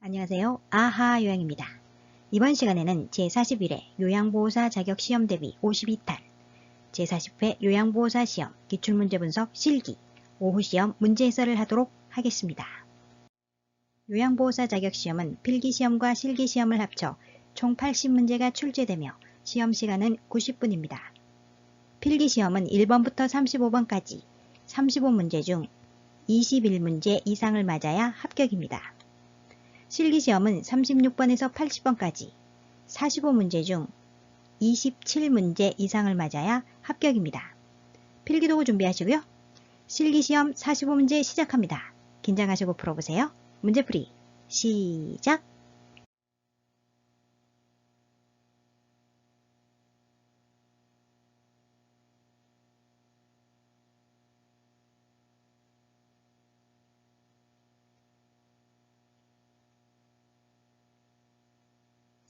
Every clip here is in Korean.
안녕하세요. 아하 요양입니다. 이번 시간에는 제41회 요양보호사 자격시험 대비 52탄, 제40회 요양보호사 시험 기출문제 분석 실기, 오후 시험 문제 해설을 하도록 하겠습니다. 요양보호사 자격시험은 필기시험과 실기시험을 합쳐 총 80문제가 출제되며 시험시간은 90분입니다. 필기시험은 1번부터 35번까지 35문제 중 21문제 이상을 맞아야 합격입니다. 실기시험은 36번에서 80번까지 45문제 중 27문제 이상을 맞아야 합격입니다. 필기도구 준비하시고요. 실기시험 45문제 시작합니다. 긴장하시고 풀어보세요. 문제풀이 시작!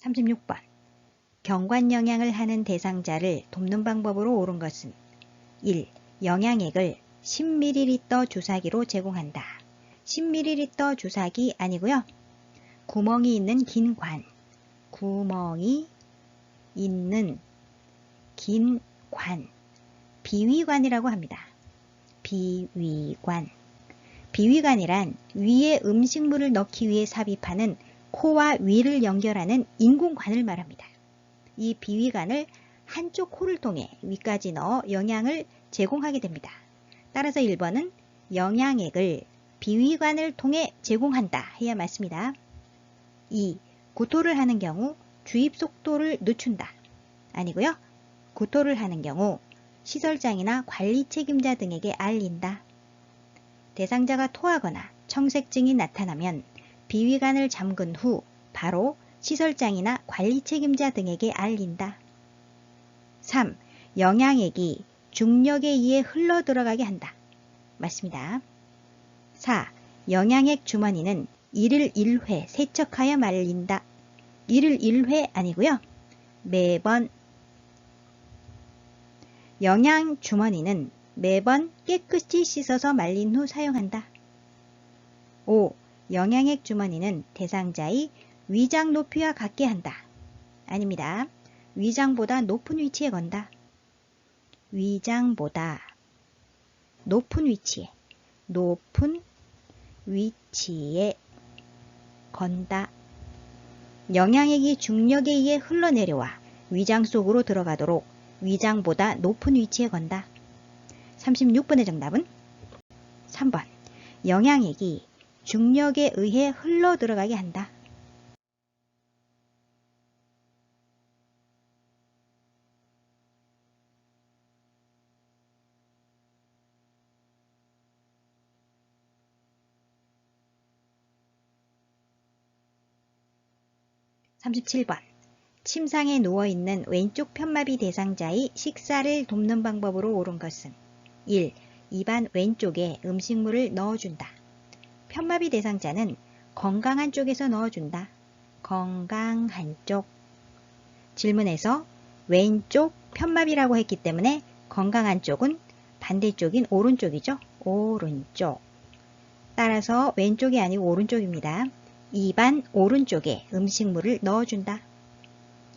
(36번) 경관영양을 하는 대상자를 돕는 방법으로 옳은 것은 1. 영양액을 10ml 주사기로 제공한다. 10ml 주사기 아니고요. 구멍이 있는 긴 관, 구멍이 있는 긴 관, 비위관이라고 합니다. 비위관. 비위관이란 위에 음식물을 넣기 위해 삽입하는 코와 위를 연결하는 인공관을 말합니다. 이 비위관을 한쪽 코를 통해 위까지 넣어 영양을 제공하게 됩니다. 따라서 1번은 영양액을 비위관을 통해 제공한다 해야 맞습니다. 2. 구토를 하는 경우 주입 속도를 늦춘다. 아니고요. 구토를 하는 경우 시설장이나 관리 책임자 등에게 알린다. 대상자가 토하거나 청색증이 나타나면 비위관을 잠근 후 바로 시설장이나 관리 책임자 등에게 알린다. 3. 영양액이 중력에 의해 흘러 들어가게 한다. 맞습니다. 4. 영양액 주머니는 1일 1회 세척하여 말린다. 1일 1회 아니고요. 매번. 영양 주머니는 매번 깨끗이 씻어서 말린 후 사용한다. 5. 영양액 주머니는 대상자의 위장 높이와 같게 한다. 아닙니다. 위장보다 높은 위치에 건다. 위장보다 높은 위치에 건다. 영양액이 중력에 의해 흘러내려와 위장 속으로 들어가도록 위장보다 높은 위치에 건다. 36번의 정답은 3번. 영양액이 중력에 의해 흘러 들어가게 한다. (37번) 침상에 누워있는 왼쪽 편마비 대상자의 식사를 돕는 방법으로 옳은 것은 1. 입안 왼쪽에 음식물을 넣어준다. 편마비 대상자는 건강한 쪽에서 넣어준다. 건강한 쪽. 질문에서 왼쪽 편마비라고 했기 때문에 건강한 쪽은 반대쪽인 오른쪽이죠. 오른쪽. 따라서 왼쪽이 아니고 오른쪽입니다. 입안 오른쪽에 음식물을 넣어준다.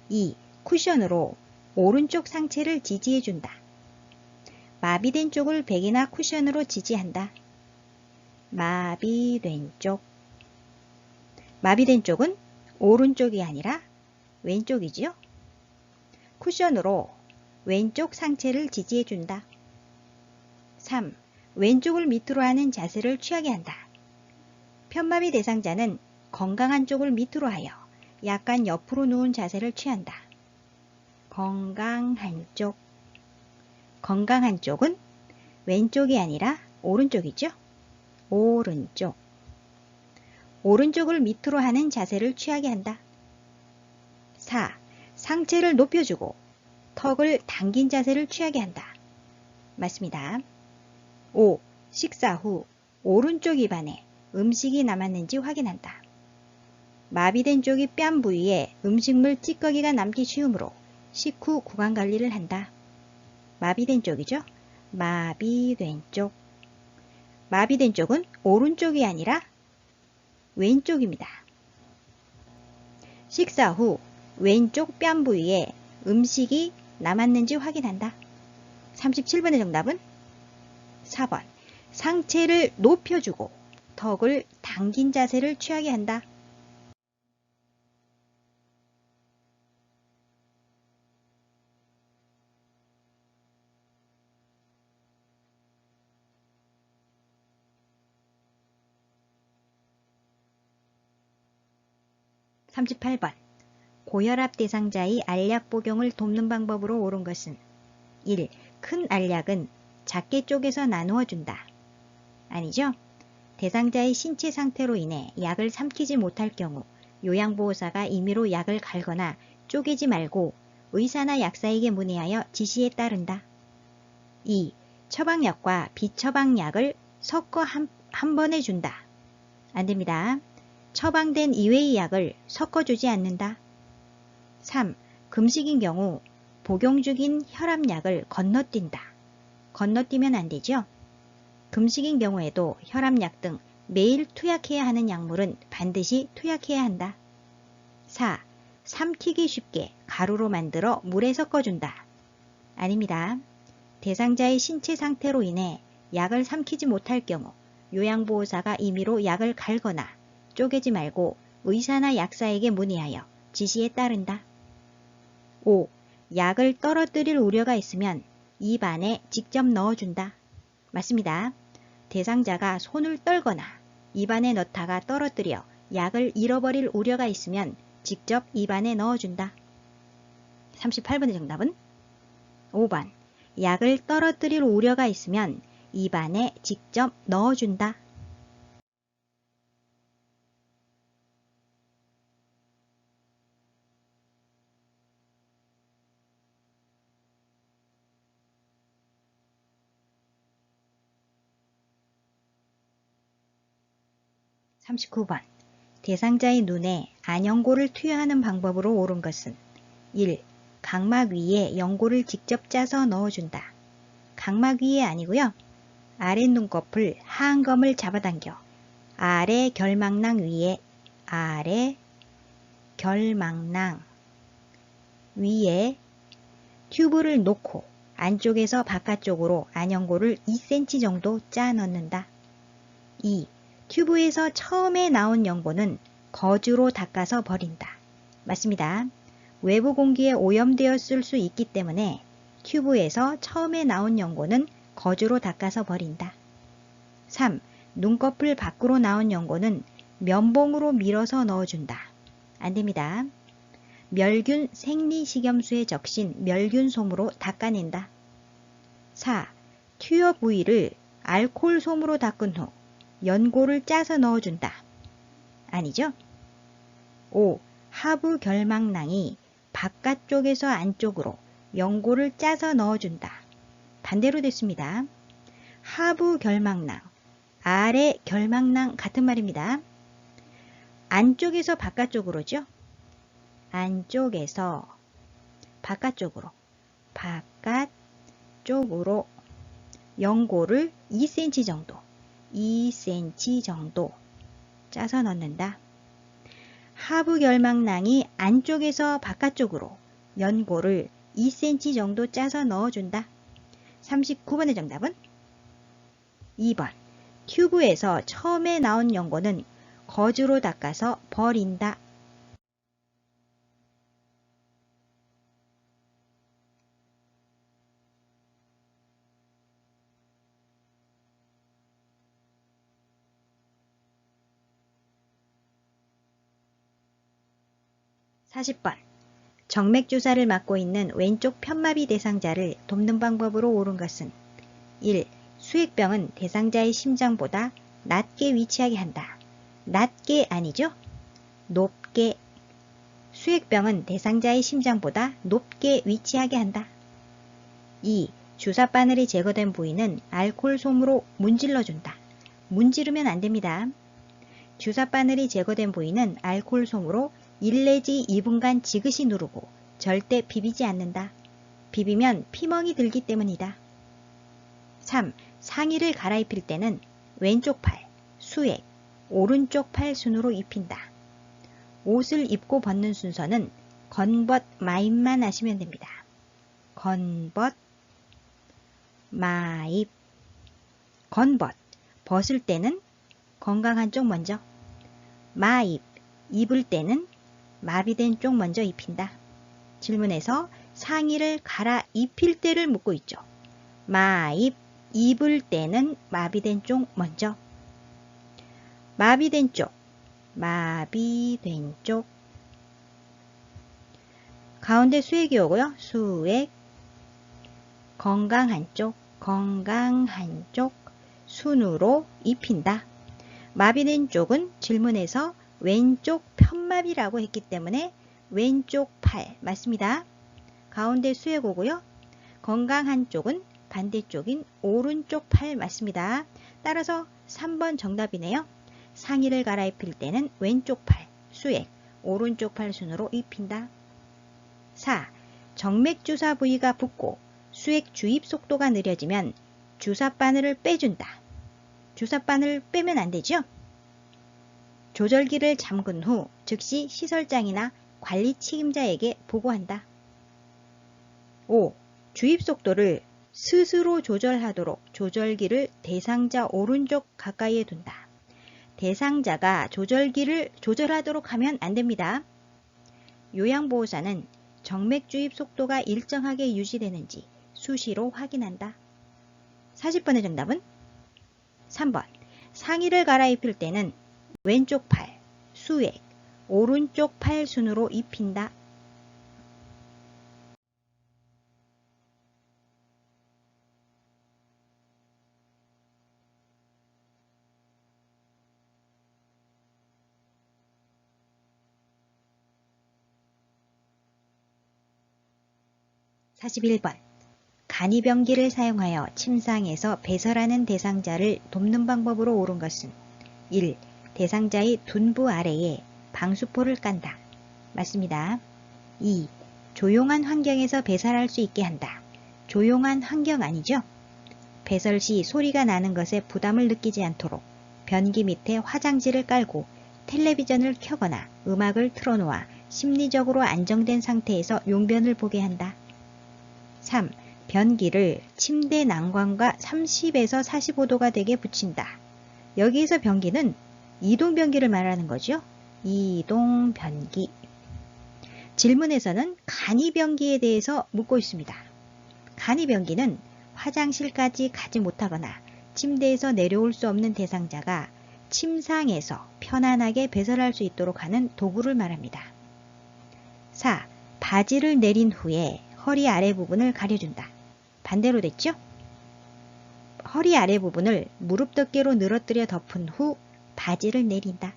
2. 쿠션으로 오른쪽 상체를 지지해준다. 마비된 쪽을 베개나 쿠션으로 지지한다. 마비된 쪽. 마비된 쪽은 오른쪽이 아니라 왼쪽이지요. 쿠션으로 왼쪽 상체를 지지해준다. 3. 왼쪽을 밑으로 하는 자세를 취하게 한다. 편마비 대상자는 건강한 쪽을 밑으로 하여 약간 옆으로 누운 자세를 취한다. 건강한 쪽. 건강한 쪽은 왼쪽이 아니라 오른쪽이죠. 오른쪽. 오른쪽을 밑으로 하는 자세를 취하게 한다. 4. 상체를 높여주고 턱을 당긴 자세를 취하게 한다. 맞습니다. 5. 식사 후 오른쪽 입안에 음식이 남았는지 확인한다. 마비된 쪽이 뺨 부위에 음식물 찌꺼기가 남기 쉬우므로 식후 구강관리를 한다. 마비된 쪽이죠. 마비된 쪽. 마비된 쪽은 오른쪽이 아니라 왼쪽입니다. 식사 후 왼쪽 뺨 부위에 음식이 남았는지 확인한다. 37번의 정답은 4번. 상체를 높여주고 턱을 당긴 자세를 취하게 한다. 38번. 고혈압 대상자의 알약 복용을 돕는 방법으로 옳은 것은 1. 큰 알약은 작게 쪼개서 나누어 준다. 아니죠? 대상자의 신체 상태로 인해 약을 삼키지 못할 경우 요양보호사가 임의로 약을 갈거나 쪼개지 말고 의사나 약사에게 문의하여 지시에 따른다. 2. 처방약과 비처방약을 섞어 한 번에 준다. 안됩니다. 처방된 이외의 약을 섞어주지 않는다. 3. 금식인 경우 복용 중인 혈압약을 건너뛴다. 건너뛰면 안되죠? 금식인 경우에도 혈압약 등 매일 투약해야 하는 약물은 반드시 투약해야 한다. 4. 삼키기 쉽게 가루로 만들어 물에 섞어준다. 아닙니다. 대상자의 신체 상태로 인해 약을 삼키지 못할 경우 요양보호사가 임의로 약을 갈거나 쪼개지 말고 의사나 약사에게 문의하여 지시에 따른다. 5. 약을 떨어뜨릴 우려가 있으면 입 안에 직접 넣어준다. 맞습니다. 대상자가 손을 떨거나 입 안에 넣다가 떨어뜨려 약을 잃어버릴 우려가 있으면 직접 입 안에 넣어준다. 38번의 정답은 5번. 약을 떨어뜨릴 우려가 있으면 입 안에 직접 넣어준다. 39번. 대상자의 눈에 안연고를 투여하는 방법으로 옳은 것은 1. 각막 위에 연고를 직접 짜서 넣어준다. 각막 위에 아니고요. 아래 눈꺼풀 하안검을 잡아당겨 아래 결막낭 위에 튜브를 놓고 안쪽에서 바깥쪽으로 안연고를 2cm 정도 짜 넣는다. 2. 튜브에서 처음에 나온 연고는 거즈로 닦아서 버린다. 맞습니다. 외부 공기에 오염되었을 수 있기 때문에 튜브에서 처음에 나온 연고는 거즈로 닦아서 버린다. 3. 눈꺼풀 밖으로 나온 연고는 면봉으로 밀어서 넣어준다. 안됩니다. 멸균 생리식염수에 적신 멸균솜으로 닦아낸다. 4. 튜어 부위를 알코올솜으로 닦은 후 연고를 짜서 넣어준다. 아니죠? 5. 하부 결막낭이 바깥쪽에서 안쪽으로 연고를 짜서 넣어준다. 반대로 됐습니다. 하부 결막낭, 아래 결막낭 같은 말입니다. 안쪽에서 바깥쪽으로죠. 안쪽에서 바깥쪽으로 연고를 2cm 정도 짜서 넣는다. 하부 결막낭이 안쪽에서 바깥쪽으로 연고를 2cm 정도 짜서 넣어준다. 39번의 정답은 2번. 튜브에서 처음에 나온 연고는 거즈로 닦아서 버린다. 40번. 정맥주사를 맞고 있는 왼쪽 편마비 대상자를 돕는 방법으로 옳은 것은 1. 수액병은 대상자의 심장보다 낮게 위치하게 한다. 낮게 아니죠? 높게. 수액병은 대상자의 심장보다 높게 위치하게 한다. 2. 주사바늘이 제거된 부위는 알코올솜으로 문질러준다. 문지르면 안됩니다. 주사바늘이 제거된 부위는 알코올솜으로 1 내지 2분간 지그시 누르고 절대 비비지 않는다. 비비면 피멍이 들기 때문이다. 3. 상의를 갈아입힐 때는 왼쪽 팔, 수액, 오른쪽 팔 순으로 입힌다. 옷을 입고 벗는 순서는 건벗 마입만 하시면 됩니다. 건벗 마입. 건벗 벗을 때는 건강한 쪽 먼저, 마입 입을 때는 마비된 쪽 먼저 입힌다. 질문에서 상의를 갈아 입힐 때를 묻고 있죠. 마입 입을 때는 마비된 쪽 먼저, 마비된 쪽, 마비된 쪽. 가운데 수액이 오고요. 수액, 건강한 쪽, 건강한 쪽, 순으로 입힌다. 마비된 쪽은 질문에서 왼쪽 편마비라고 했기 때문에 왼쪽 팔 맞습니다. 가운데 수액 오고요. 건강한 쪽은 반대쪽인 오른쪽 팔 맞습니다. 따라서 3번 정답이네요. 상의를 갈아입힐 때는 왼쪽 팔, 수액, 오른쪽 팔 순으로 입힌다. 4. 정맥 주사 부위가 붓고 수액 주입 속도가 느려지면 주사 바늘을 빼준다. 주사 바늘을 빼면 안 되죠? 조절기를 잠근 후 즉시 시설장이나 관리 책임자에게 보고한다. 5. 주입 속도를 스스로 조절하도록 조절기를 대상자 오른쪽 가까이에 둔다. 대상자가 조절기를 조절하도록 하면 안 됩니다. 요양보호사는 정맥 주입 속도가 일정하게 유지되는지 수시로 확인한다. 40번의 정답은 3번. 상의를 갈아입힐 때는 왼쪽 팔, 수액, 오른쪽 팔 순으로 입힌다. (41번) 간이병기를 사용하여 침상에서 배설하는 대상자를 돕는 방법으로 옳은 것은 1. 대상자의 둔부 아래에 방수포를 깐다. 맞습니다. 2. 조용한 환경에서 배설할 수 있게 한다. 조용한 환경 아니죠? 배설 시 소리가 나는 것에 부담을 느끼지 않도록 변기 밑에 화장지를 깔고 텔레비전을 켜거나 음악을 틀어놓아 심리적으로 안정된 상태에서 용변을 보게 한다. 3. 변기를 침대 난관과 30에서 45도가 되게 붙인다. 여기에서 변기는 이동변기를 말하는 거죠. 이동변기. 질문에서는 간이변기에 대해서 묻고 있습니다. 간이변기는 화장실까지 가지 못하거나 침대에서 내려올 수 없는 대상자가 침상에서 편안하게 배설할 수 있도록 하는 도구를 말합니다. 4. 바지를 내린 후에 허리 아래 부분을 가려준다. 반대로 됐죠? 허리 아래 부분을 무릎 덮개로 늘어뜨려 덮은 후 바지를 내린다.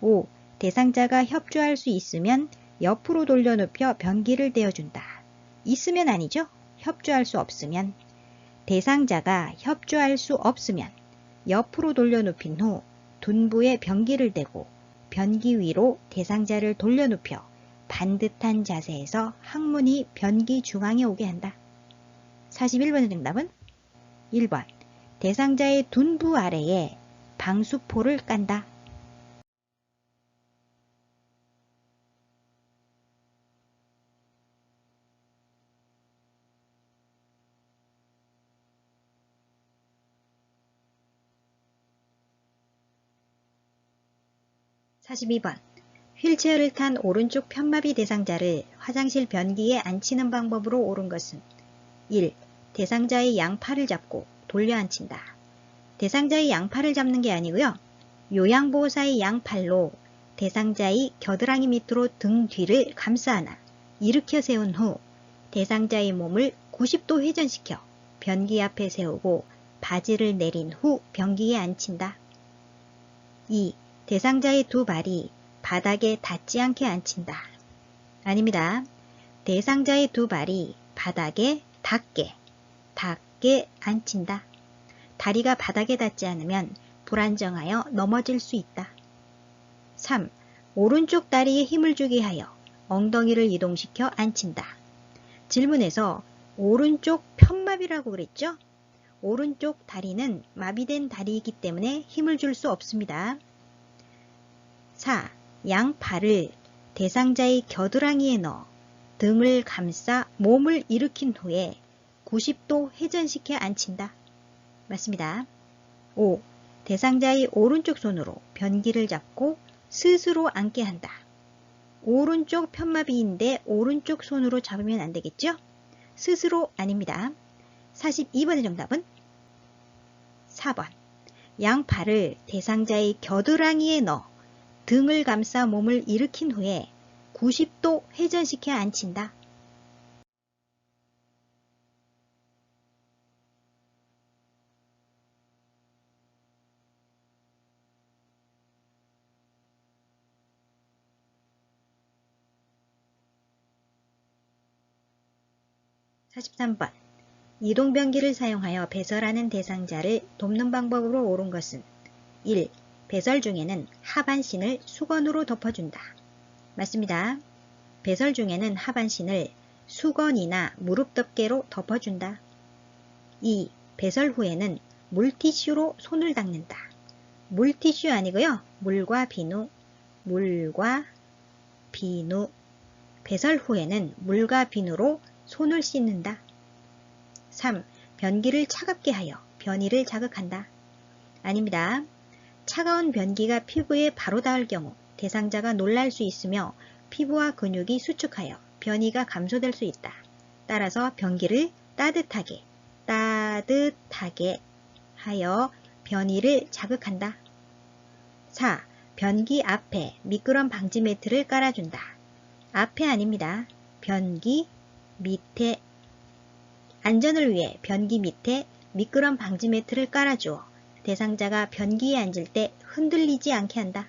5. 대상자가 협조할 수 있으면 옆으로 돌려눕혀 변기를 대어준다. 있으면 아니죠? 협조할 수 없으면. 대상자가 협조할 수 없으면 옆으로 돌려눕힌 후 둔부에 변기를 대고 변기 위로 대상자를 돌려눕혀 반듯한 자세에서 항문이 변기 중앙에 오게 한다. 41번의 정답은 1번. 대상자의 둔부 아래에 방수포를 깐다. (42번) 휠체어를 탄 오른쪽 편마비 대상자를 화장실 변기에 앉히는 방법으로 옳은 것은 1. 대상자의 양팔을 잡고 돌려 앉힌다. 대상자의 양팔을 잡는 게 아니고요. 요양보호사의 양팔로 대상자의 겨드랑이 밑으로 등 뒤를 감싸 안아 일으켜 세운 후 대상자의 몸을 90도 회전시켜 변기 앞에 세우고 바지를 내린 후 변기에 앉힌다. 2. 대상자의 두 발이 바닥에 닿지 않게 앉힌다. 아닙니다. 대상자의 두 발이 바닥에 닿게 앉힌다. 다리가 바닥에 닿지 않으면 불안정하여 넘어질 수 있다. 3. 오른쪽 다리에 힘을 주게 하여 엉덩이를 이동시켜 앉힌다. 질문에서 오른쪽 편마비라고 그랬죠? 오른쪽 다리는 마비된 다리이기 때문에 힘을 줄 수 없습니다. 4. 양 팔을 대상자의 겨드랑이에 넣어 등을 감싸 몸을 일으킨 후에 90도 회전시켜 앉힌다. 맞습니다. 5. 대상자의 오른쪽 손으로 변기를 잡고 스스로 앉게 한다. 오른쪽 편마비인데 오른쪽 손으로 잡으면 안 되겠죠? 스스로 아닙니다. 42번의 정답은 4번. 양팔을 대상자의 겨드랑이에 넣어 등을 감싸 몸을 일으킨 후에 90도 회전시켜 앉힌다. 43번. 이동변기를 사용하여 배설하는 대상자를 돕는 방법으로 옳은 것은 1. 배설 중에는 하반신을 수건으로 덮어준다. 맞습니다. 배설 중에는 하반신을 수건이나 무릎 덮개로 덮어준다. 2. 배설 후에는 물티슈로 손을 닦는다. 물티슈 아니고요. 물과 비누, 물과 비누. 배설 후에는 물과 비누로 손을 씻는다. 3. 변기를 차갑게 하여 변이를 자극한다. 아닙니다. 차가운 변기가 피부에 바로 닿을 경우 대상자가 놀랄 수 있으며 피부와 근육이 수축하여 변이가 감소될 수 있다. 따라서 변기를 따뜻하게 하여 변이를 자극한다. 4. 변기 앞에 미끄럼 방지 매트를 깔아준다. 앞에 아닙니다. 변기 밑에. 안전을 위해 변기 밑에 미끄럼 방지 매트를 깔아주어 대상자가 변기에 앉을 때 흔들리지 않게 한다.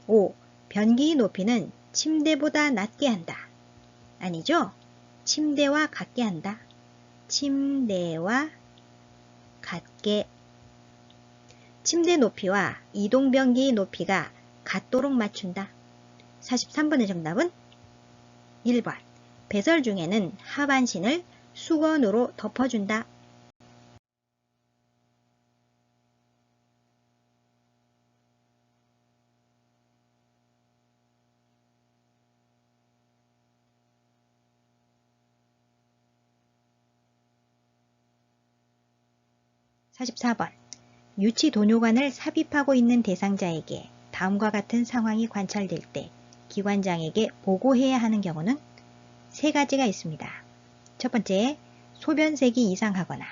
5. 변기의 높이는 침대보다 낮게 한다. 아니죠? 침대와 같게 한다. 침대와 같게. 침대 높이와 이동변기의 높이가 같도록 맞춘다. 43번의 정답은 1번. 배설 중에는 하반신을 수건으로 덮어준다. 44번. 유치 도뇨관을 삽입하고 있는 대상자에게 다음과 같은 상황이 관찰될 때 기관장에게 보고해야 하는 경우는 세 가지가 있습니다. 첫 번째, 소변색이 이상하거나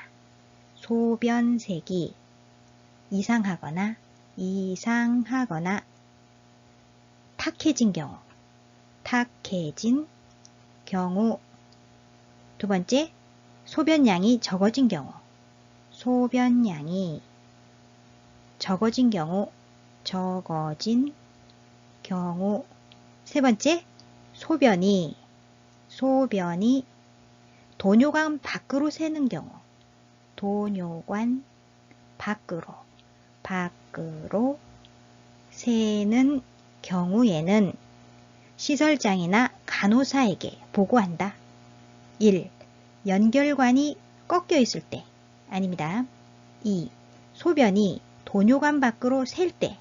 탁해진 경우. 두 번째, 소변량이 적어진 경우. 세 번째, 소변이 도뇨관 밖으로 새는 경우. 밖으로 새는 경우에는 시설장이나 간호사에게 보고한다. 1. 연결관이 꺾여 있을 때. 아닙니다. 2. 소변이 도뇨관 밖으로 셀 때.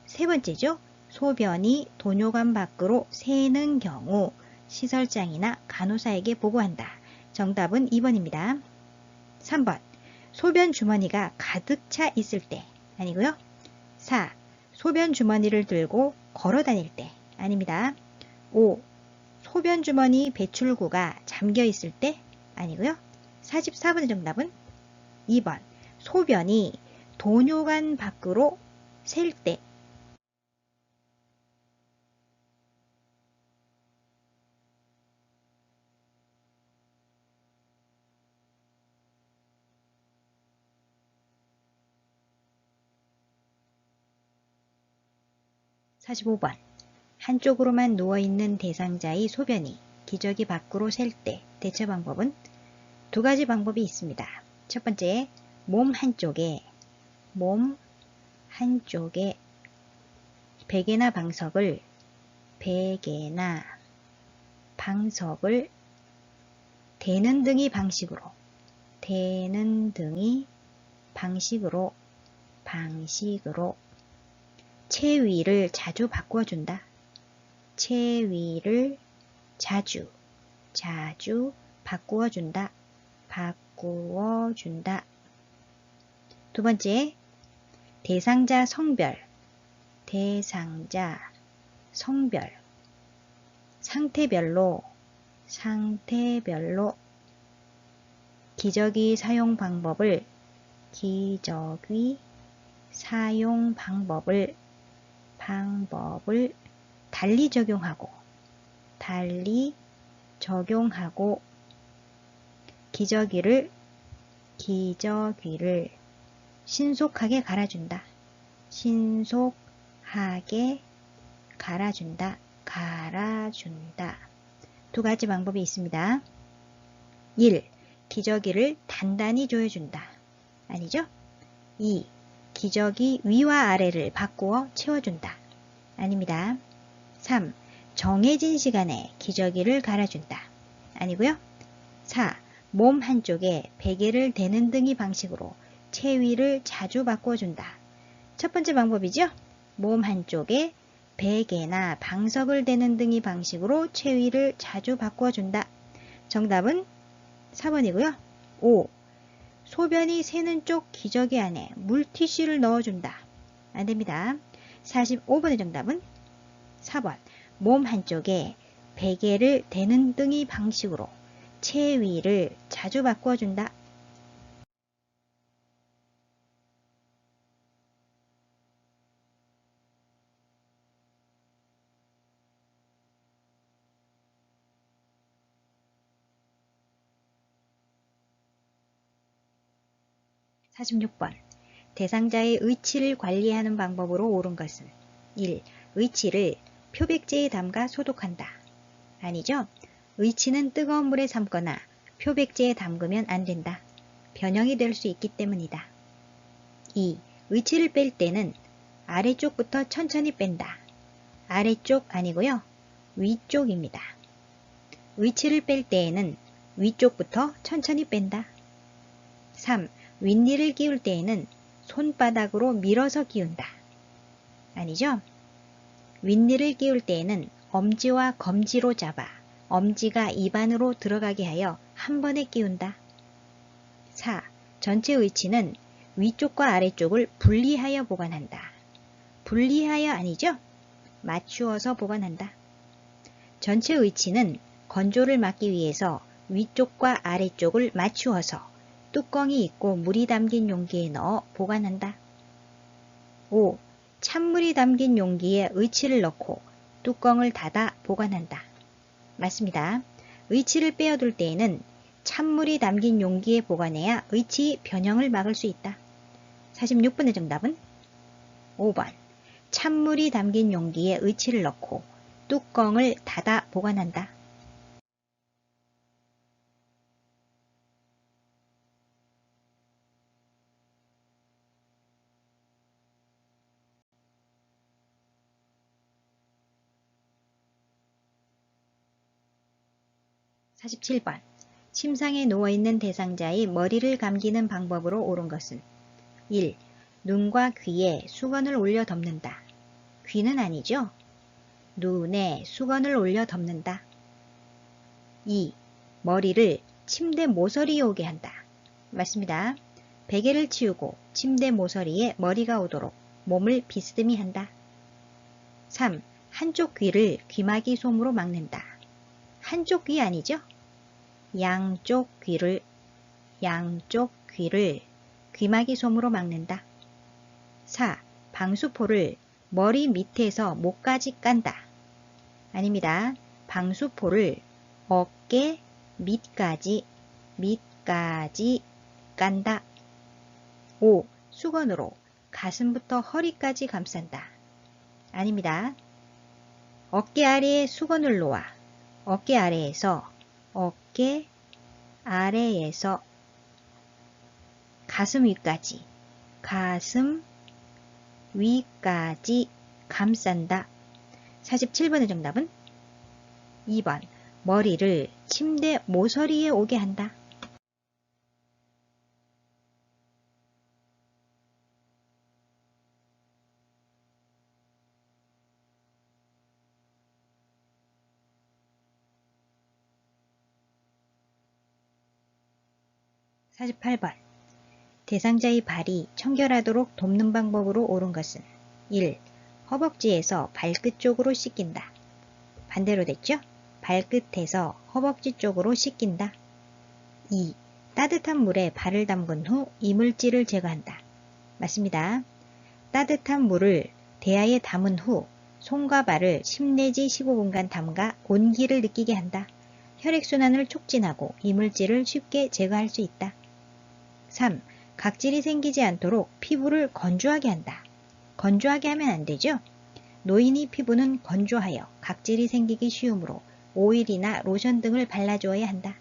세 번째죠. 소변이 도뇨관 밖으로 새는 경우 시설장이나 간호사에게 보고한다. 정답은 2번입니다. 3번. 소변 주머니가 가득 차 있을 때. 아니고요. 4. 소변 주머니를 들고 걸어 다닐 때. 아닙니다. 5. 소변 주머니 배출구가 잠겨 있을 때. 아니고요. 44번의 정답은 2번. 소변이 도뇨관 밖으로 셀 때. 45번. 한쪽으로만 누워있는 대상자의 소변이 기저귀 밖으로 셀 때 대처 방법은 두 가지 방법이 있습니다. 첫 번째, 몸 한쪽에 베개나 방석을 대는 등이 방식으로 체위를 자주 바꾸어준다. 체위를 자주 바꾸어준다. 바꾸어준다. 두 번째, 대상자 성별, 대상자 성별, 상태별로, 상태별로, 기저귀 사용 방법을, 기저귀 사용 방법을 달리 적용하고, 달리 적용하고, 기저귀를 신속하게 갈아준다. 신속하게 갈아준다. 갈아준다. 두 가지 방법이 있습니다. 1. 기저귀를 단단히 조여준다. 아니죠? 2. 기저귀 위와 아래를 바꾸어 채워준다. 아닙니다. 3. 정해진 시간에 기저귀를 갈아준다. 아니고요. 4. 몸 한쪽에 베개를 대는 등의 방식으로 체위를 자주 바꿔준다. 첫 번째 방법이죠. 몸 한쪽에 베개나 방석을 대는 등의 방식으로 체위를 자주 바꿔준다. 정답은 4번이고요. 5. 소변이 새는 쪽 기저귀 안에 물티슈를 넣어준다. 안됩니다. 45번의 정답은 4번. 몸 한쪽에 베개를 대는 등의 방식으로 체위를 자주 바꿔준다. 46번. 대상자의 의치를 관리하는 방법으로 옳은 것은 1. 의치를 표백제에 담가 소독한다. 아니죠? 의치는 뜨거운 물에 삶거나 표백제에 담그면 안 된다. 변형이 될 수 있기 때문이다. 2. 의치를 뺄 때는 아래쪽부터 천천히 뺀다. 아래쪽 아니고요. 위쪽입니다. 의치를 뺄 때에는 위쪽부터 천천히 뺀다. 3. 윗니를 끼울 때에는 손바닥으로 밀어서 끼운다. 아니죠? 윗니를 끼울 때에는 엄지와 검지로 잡아 엄지가 입안으로 들어가게 하여 한 번에 끼운다. 4. 전체 의치는 위쪽과 아래쪽을 분리하여 보관한다. 분리하여 아니죠? 맞추어서 보관한다. 전체 의치는 건조를 막기 위해서 위쪽과 아래쪽을 맞추어서 뚜껑이 있고 물이 담긴 용기에 넣어 보관한다. 5. 찬물이 담긴 용기에 의치를 넣고 뚜껑을 닫아 보관한다. 맞습니다. 의치를 빼어둘 때에는 찬물이 담긴 용기에 보관해야 의치 변형을 막을 수 있다. 46번의 정답은 5번. 찬물이 담긴 용기에 의치를 넣고 뚜껑을 닫아 보관한다. 47번. 침상에 누워있는 대상자의 머리를 감기는 방법으로 옳은 것은 1. 눈과 귀에 수건을 올려 덮는다. 귀는 아니죠? 눈에 수건을 올려 덮는다. 2. 머리를 침대 모서리에 오게 한다. 맞습니다. 베개를 치우고 침대 모서리에 머리가 오도록 몸을 비스듬히 한다. 3. 한쪽 귀를 귀마개 솜으로 막는다. 한쪽 귀 아니죠? 양쪽 귀를 귀마개 솜으로 막는다. 4. 방수포를 머리 밑에서 목까지 깐다. 아닙니다. 방수포를 어깨 밑까지 깐다. 5. 수건으로 가슴부터 허리까지 감싼다. 아닙니다. 어깨 아래에 수건을 놓아 어깨 아래에서 가슴 위까지 감싼다. 47번의 정답은 2번. 머리를 침대 모서리에 오게 한다. 48번. 대상자의 발이 청결하도록 돕는 방법으로 옳은 것은 1. 허벅지에서 발끝 쪽으로 씻긴다. 반대로 됐죠? 발끝에서 허벅지 쪽으로 씻긴다. 2. 따뜻한 물에 발을 담근 후 이물질을 제거한다. 맞습니다. 따뜻한 물을 대야에 담은 후 손과 발을 10 내지 15분간 담가 온기를 느끼게 한다. 혈액순환을 촉진하고 이물질을 쉽게 제거할 수 있다. 3. 각질이 생기지 않도록 피부를 건조하게 한다. 건조하게 하면 안 되죠? 노인이 피부는 건조하여 각질이 생기기 쉬우므로 오일이나 로션 등을 발라주어야 한다.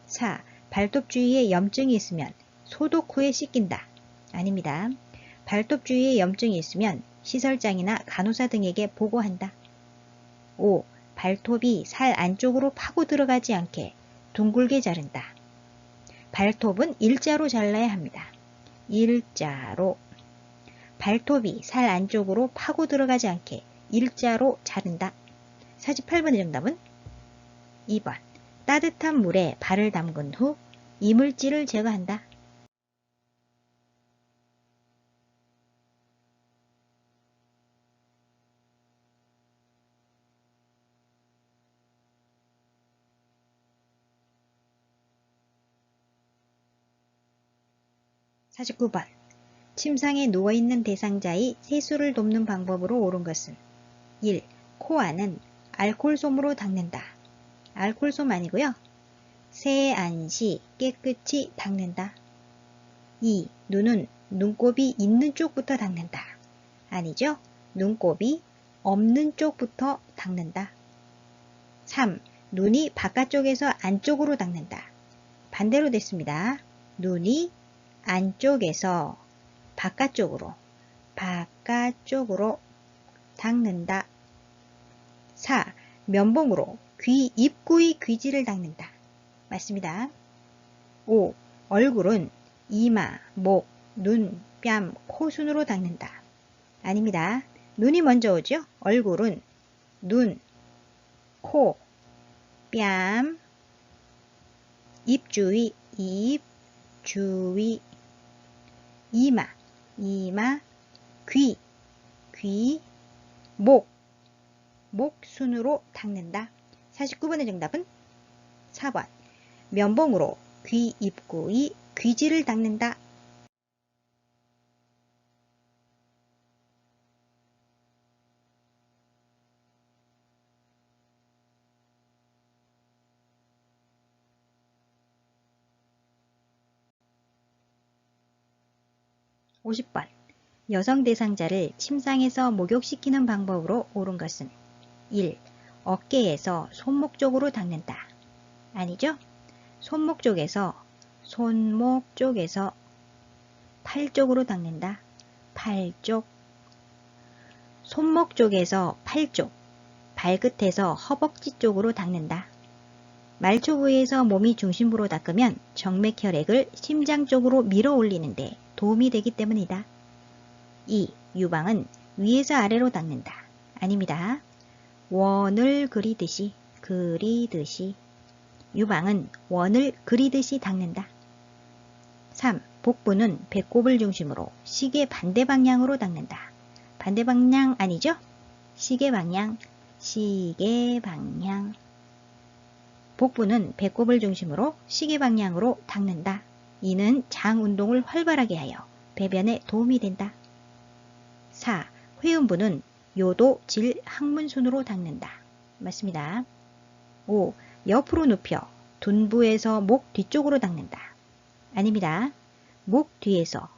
4. 발톱 주위에 염증이 있으면 소독 후에 씻긴다. 아닙니다. 발톱 주위에 염증이 있으면 시설장이나 간호사 등에게 보고한다. 5. 발톱이 살 안쪽으로 파고 들어가지 않게 둥글게 자른다. 발톱은 일자로 잘라야 합니다. 일자로. 발톱이 살 안쪽으로 파고 들어가지 않게 일자로 자른다. 48번의 정답은 2번. 따뜻한 물에 발을 담근 후 이물질을 제거한다. 49번. 침상에 누워있는 대상자의 세수를 돕는 방법으로 옳은 것은 1. 코안은 알콜솜으로 닦는다. 알콜솜 아니고요. 세안시 깨끗이 닦는다. 2. 눈은 눈곱이 있는 쪽부터 닦는다. 아니죠. 눈곱이 없는 쪽부터 닦는다. 3. 눈이 바깥쪽에서 안쪽으로 닦는다. 반대로 됐습니다. 눈이 안쪽에서 바깥쪽으로 닦는다. 4. 면봉으로 귀 입구의 귀지를 닦는다. 맞습니다. 5. 얼굴은 이마, 목, 눈, 뺨, 코 순으로 닦는다. 아닙니다. 눈이 먼저 오죠. 얼굴은 눈, 코, 뺨, 입 주위, 이마, 귀, 목 순으로 닦는다. 49번의 정답은 4번. 면봉으로 귀 입구의 귀지를 닦는다. 50번. 여성 대상자를 침상에서 목욕시키는 방법으로 옳은 것은 1. 어깨에서 손목 쪽으로 닦는다. 아니죠? 손목 쪽에서 팔 쪽으로 닦는다. 팔 쪽. 손목 쪽에서 팔 쪽, 발끝에서 허벅지 쪽으로 닦는다. 말초 부위에서 몸이 중심부로 닦으면 정맥혈액을 심장 쪽으로 밀어 올리는데 도움이 되기 때문이다. 2. 유방은 위에서 아래로 닦는다. 아닙니다. 원을 그리듯이 유방은 원을 그리듯이 닦는다. 3. 복부는 배꼽을 중심으로 시계 반대 방향으로 닦는다. 반대 방향 아니죠? 시계 방향. 복부는 배꼽을 중심으로 시계 방향으로 닦는다. 이는 장 운동을 활발하게 하여 배변에 도움이 된다. 4. 회음부는 요도, 질, 항문순으로 닦는다. 맞습니다. 5. 옆으로 눕혀 둔부에서 목 뒤쪽으로 닦는다. 아닙니다. 목 뒤에서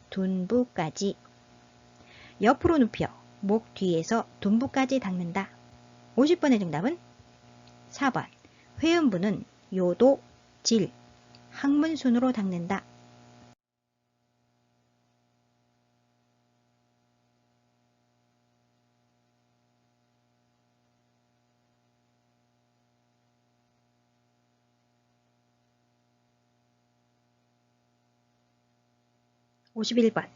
둔부까지 옆으로 눕혀 목 뒤에서 둔부까지 닦는다. 50번의 정답은 4번. 회음부는 요도, 질, 항문순으로 닦는다. 51번.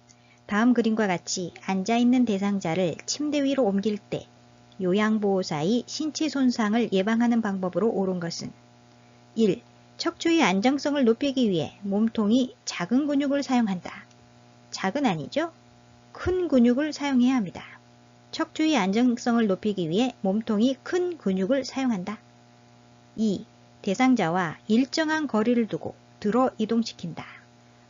다음 그림과 같이 앉아있는 대상자를 침대 위로 옮길 때 요양보호사의 신체 손상을 예방하는 방법으로 옳은 것은 1. 척추의 안정성을 높이기 위해 몸통이 작은 근육을 사용한다. 작은 아니죠? 큰 근육을 사용해야 합니다. 척추의 안정성을 높이기 위해 몸통이 큰 근육을 사용한다. 2. 대상자와 일정한 거리를 두고 들어 이동시킨다.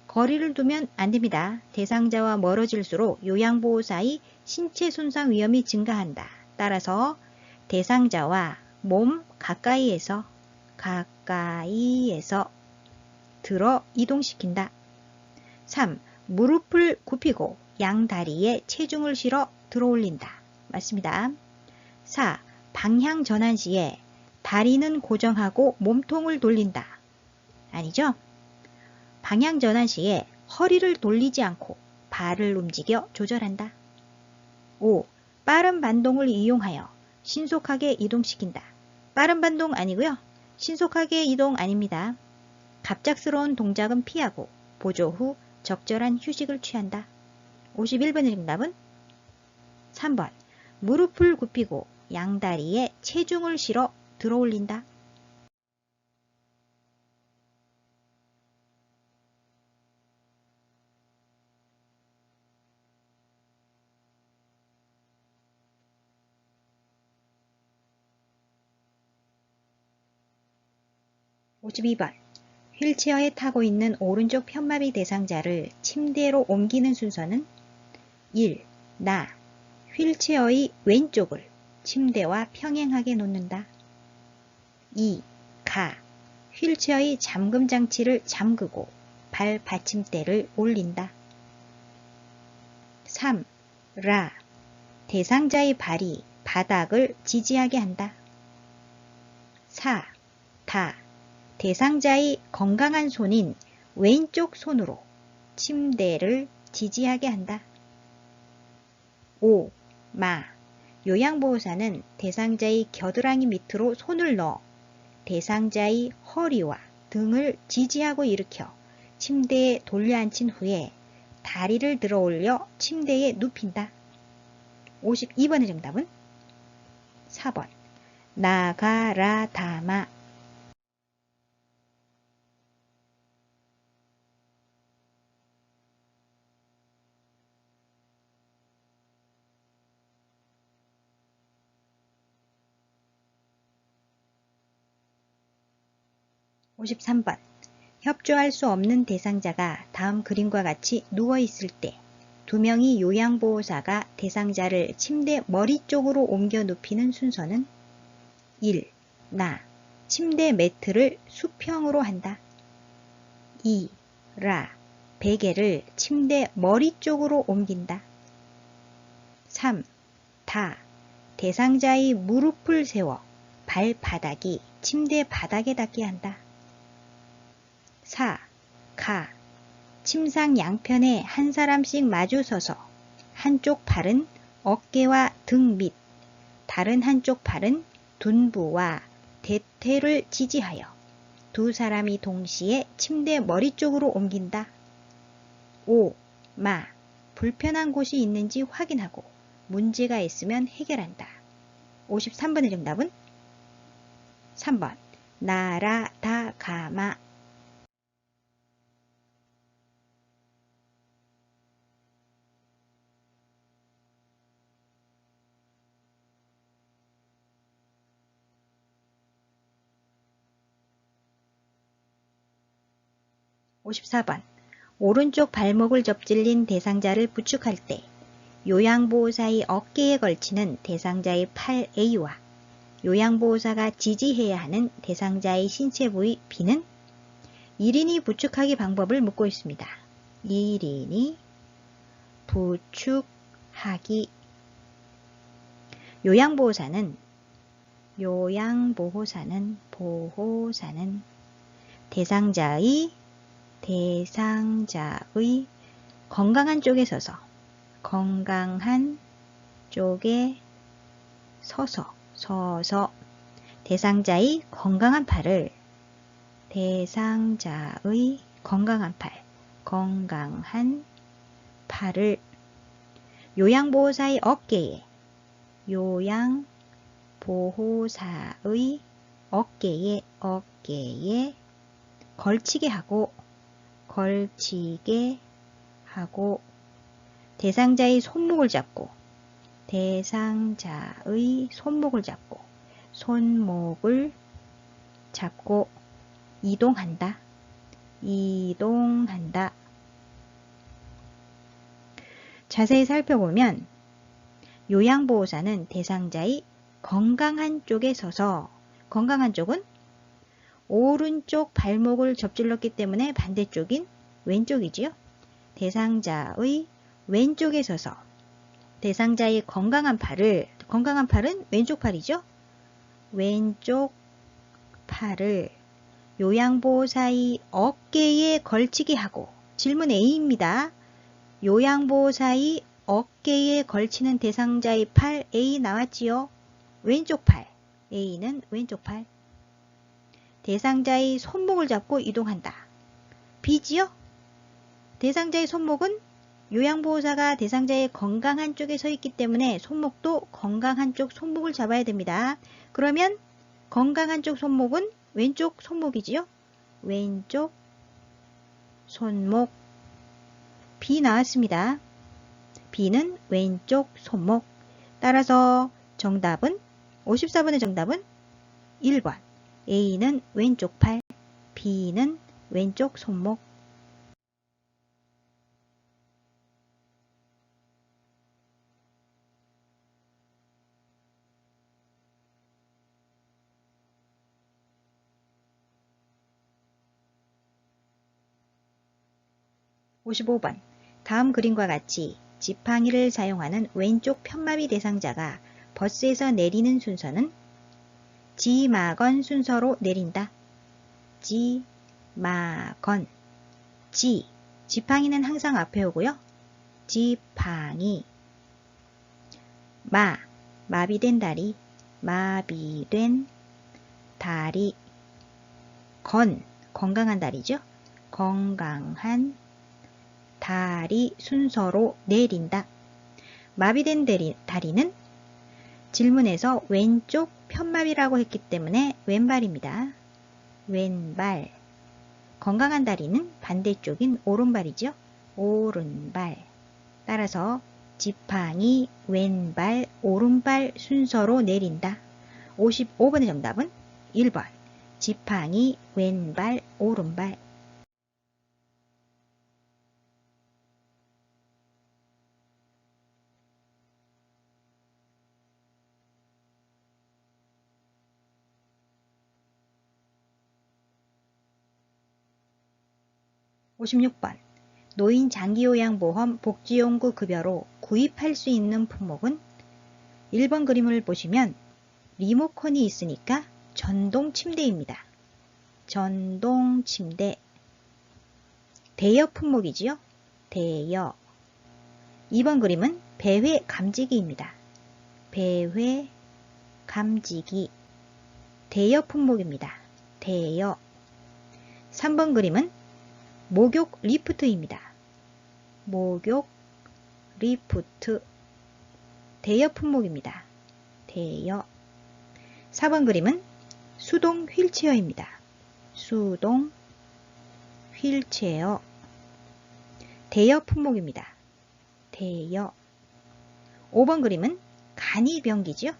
거리를 두면 안 됩니다. 대상자와 멀어질수록 요양보호사의 신체 손상 위험이 증가한다. 따라서 대상자와 몸 가까이에서 들어 이동시킨다. 3. 무릎을 굽히고 양다리에 체중을 실어 들어 올린다. 맞습니다. 4. 방향 전환 시에 다리는 고정하고 몸통을 돌린다. 아니죠? 방향 전환 시에 허리를 돌리지 않고 발을 움직여 조절한다. 5. 빠른 반동을 이용하여 신속하게 이동시킨다. 빠른 반동 아니고요. 신속하게 이동 아닙니다. 갑작스러운 동작은 피하고 보조 후 적절한 휴식을 취한다. 51번의 정답은 3번. 무릎을 굽히고 양다리에 체중을 실어 들어 올린다. 52번. 휠체어에 타고 있는 오른쪽 편마비 대상자를 침대로 옮기는 순서는 1. 나. 휠체어의 왼쪽을 침대와 평행하게 놓는다. 2. 가. 휠체어의 잠금 장치를 잠그고 발 받침대를 올린다. 3. 라. 대상자의 발이 바닥을 지지하게 한다. 4. 다. 대상자의 건강한 손인 왼쪽 손으로 침대를 지지하게 한다. 5. 마. 요양보호사는 대상자의 겨드랑이 밑으로 손을 넣어 대상자의 허리와 등을 지지하고 일으켜 침대에 돌려앉힌 후에 다리를 들어 올려 침대에 눕힌다. 52번의 정답은 4번. 나가라다마. 53번. 협조할 수 없는 대상자가 다음 그림과 같이 누워있을 때 두 명의 요양보호사가 대상자를 침대 머리 쪽으로 옮겨 눕히는 순서는 1. 나. 침대 매트를 수평으로 한다. 2. 라. 베개를 침대 머리 쪽으로 옮긴다. 3. 다. 대상자의 무릎을 세워 발바닥이 침대 바닥에 닿게 한다. 4. 가. 침상 양편에 한 사람씩 마주 서서 한쪽 팔은 어깨와 등 밑, 다른 한쪽 팔은 둔부와 대퇴를 지지하여 두 사람이 동시에 침대 머리 쪽으로 옮긴다. 5. 마. 불편한 곳이 있는지 확인하고 문제가 있으면 해결한다. 53번의 정답은 3번. 나라다가마. 54번. 오른쪽 발목을 접질린 대상자를 부축할 때 요양보호사의 어깨에 걸치는 대상자의 팔 A와 요양보호사가 지지해야 하는 대상자의 신체 부위 B는 1인이 부축하기 방법을 묻고 있습니다. 1인이 부축하기. 요양보호사는 대상자의 건강한 쪽에 서서 대상자의 건강한 팔을 요양보호사의 어깨에 보호사의 어깨에 걸치게 하고 대상자의 손목을 잡고 이동한다. 자세히 살펴보면 요양보호사는 대상자의 건강한 쪽에 서서, 건강한 쪽은 오른쪽 발목을 접질렀기 때문에 반대쪽인 왼쪽이지요. 대상자의 왼쪽에 서서 대상자의 건강한 팔은 왼쪽 팔이죠. 왼쪽 팔을 요양보호사의 어깨에 걸치게 하고, 질문 A입니다. 요양보호사의 어깨에 걸치는 대상자의 팔 A 나왔지요. 왼쪽 팔, A는 왼쪽 팔. 대상자의 손목을 잡고 이동한다. B지요? 대상자의 손목은 요양보호사가 대상자의 건강한 쪽에 서 있기 때문에 손목도 건강한 쪽 손목을 잡아야 됩니다. 그러면 건강한 쪽 손목은 왼쪽 손목이지요? 왼쪽 손목. B 나왔습니다. B는 왼쪽 손목. 따라서 정답은 54번의 정답은 1번. A는 왼쪽 팔, B는 왼쪽 손목. (55번) 다음 그림과 같이 지팡이를 사용하는 왼쪽 편마비 대상자가 버스에서 내리는 순서는 지마건 순서로 내린다. 지마건. 지팡이는 항상 앞에 오고요. 지팡이. 마비된 다리. 건강한 다리죠. 건강한 다리 순서로 내린다. 마비된 다리는 질문에서 왼쪽 편마비라고 했기 때문에 왼발입니다. 왼발. 건강한 다리는 반대쪽인 오른발이죠. 오른발. 따라서 지팡이, 왼발, 오른발 순서로 내린다. 55번의 정답은 1번. 지팡이, 왼발, 오른발. (56번) 노인 장기요양보험 복지용구 급여로 구입할 수 있는 품목은 1번 그림을 보시면 리모컨이 있으니까 전동 침대입니다. 전동 침대. 대여 품목이지요. 대여. 2번 그림은 배회 감지기입니다. 배회 감지기. 대여 품목입니다. 대여. 3번 그림은 목욕 리프트입니다. 목욕 리프트. 대여 품목입니다. 대여. 4번 그림은 수동 휠체어입니다. 수동 휠체어. 대여 품목입니다. 대여. 5번 그림은 간이변기지요.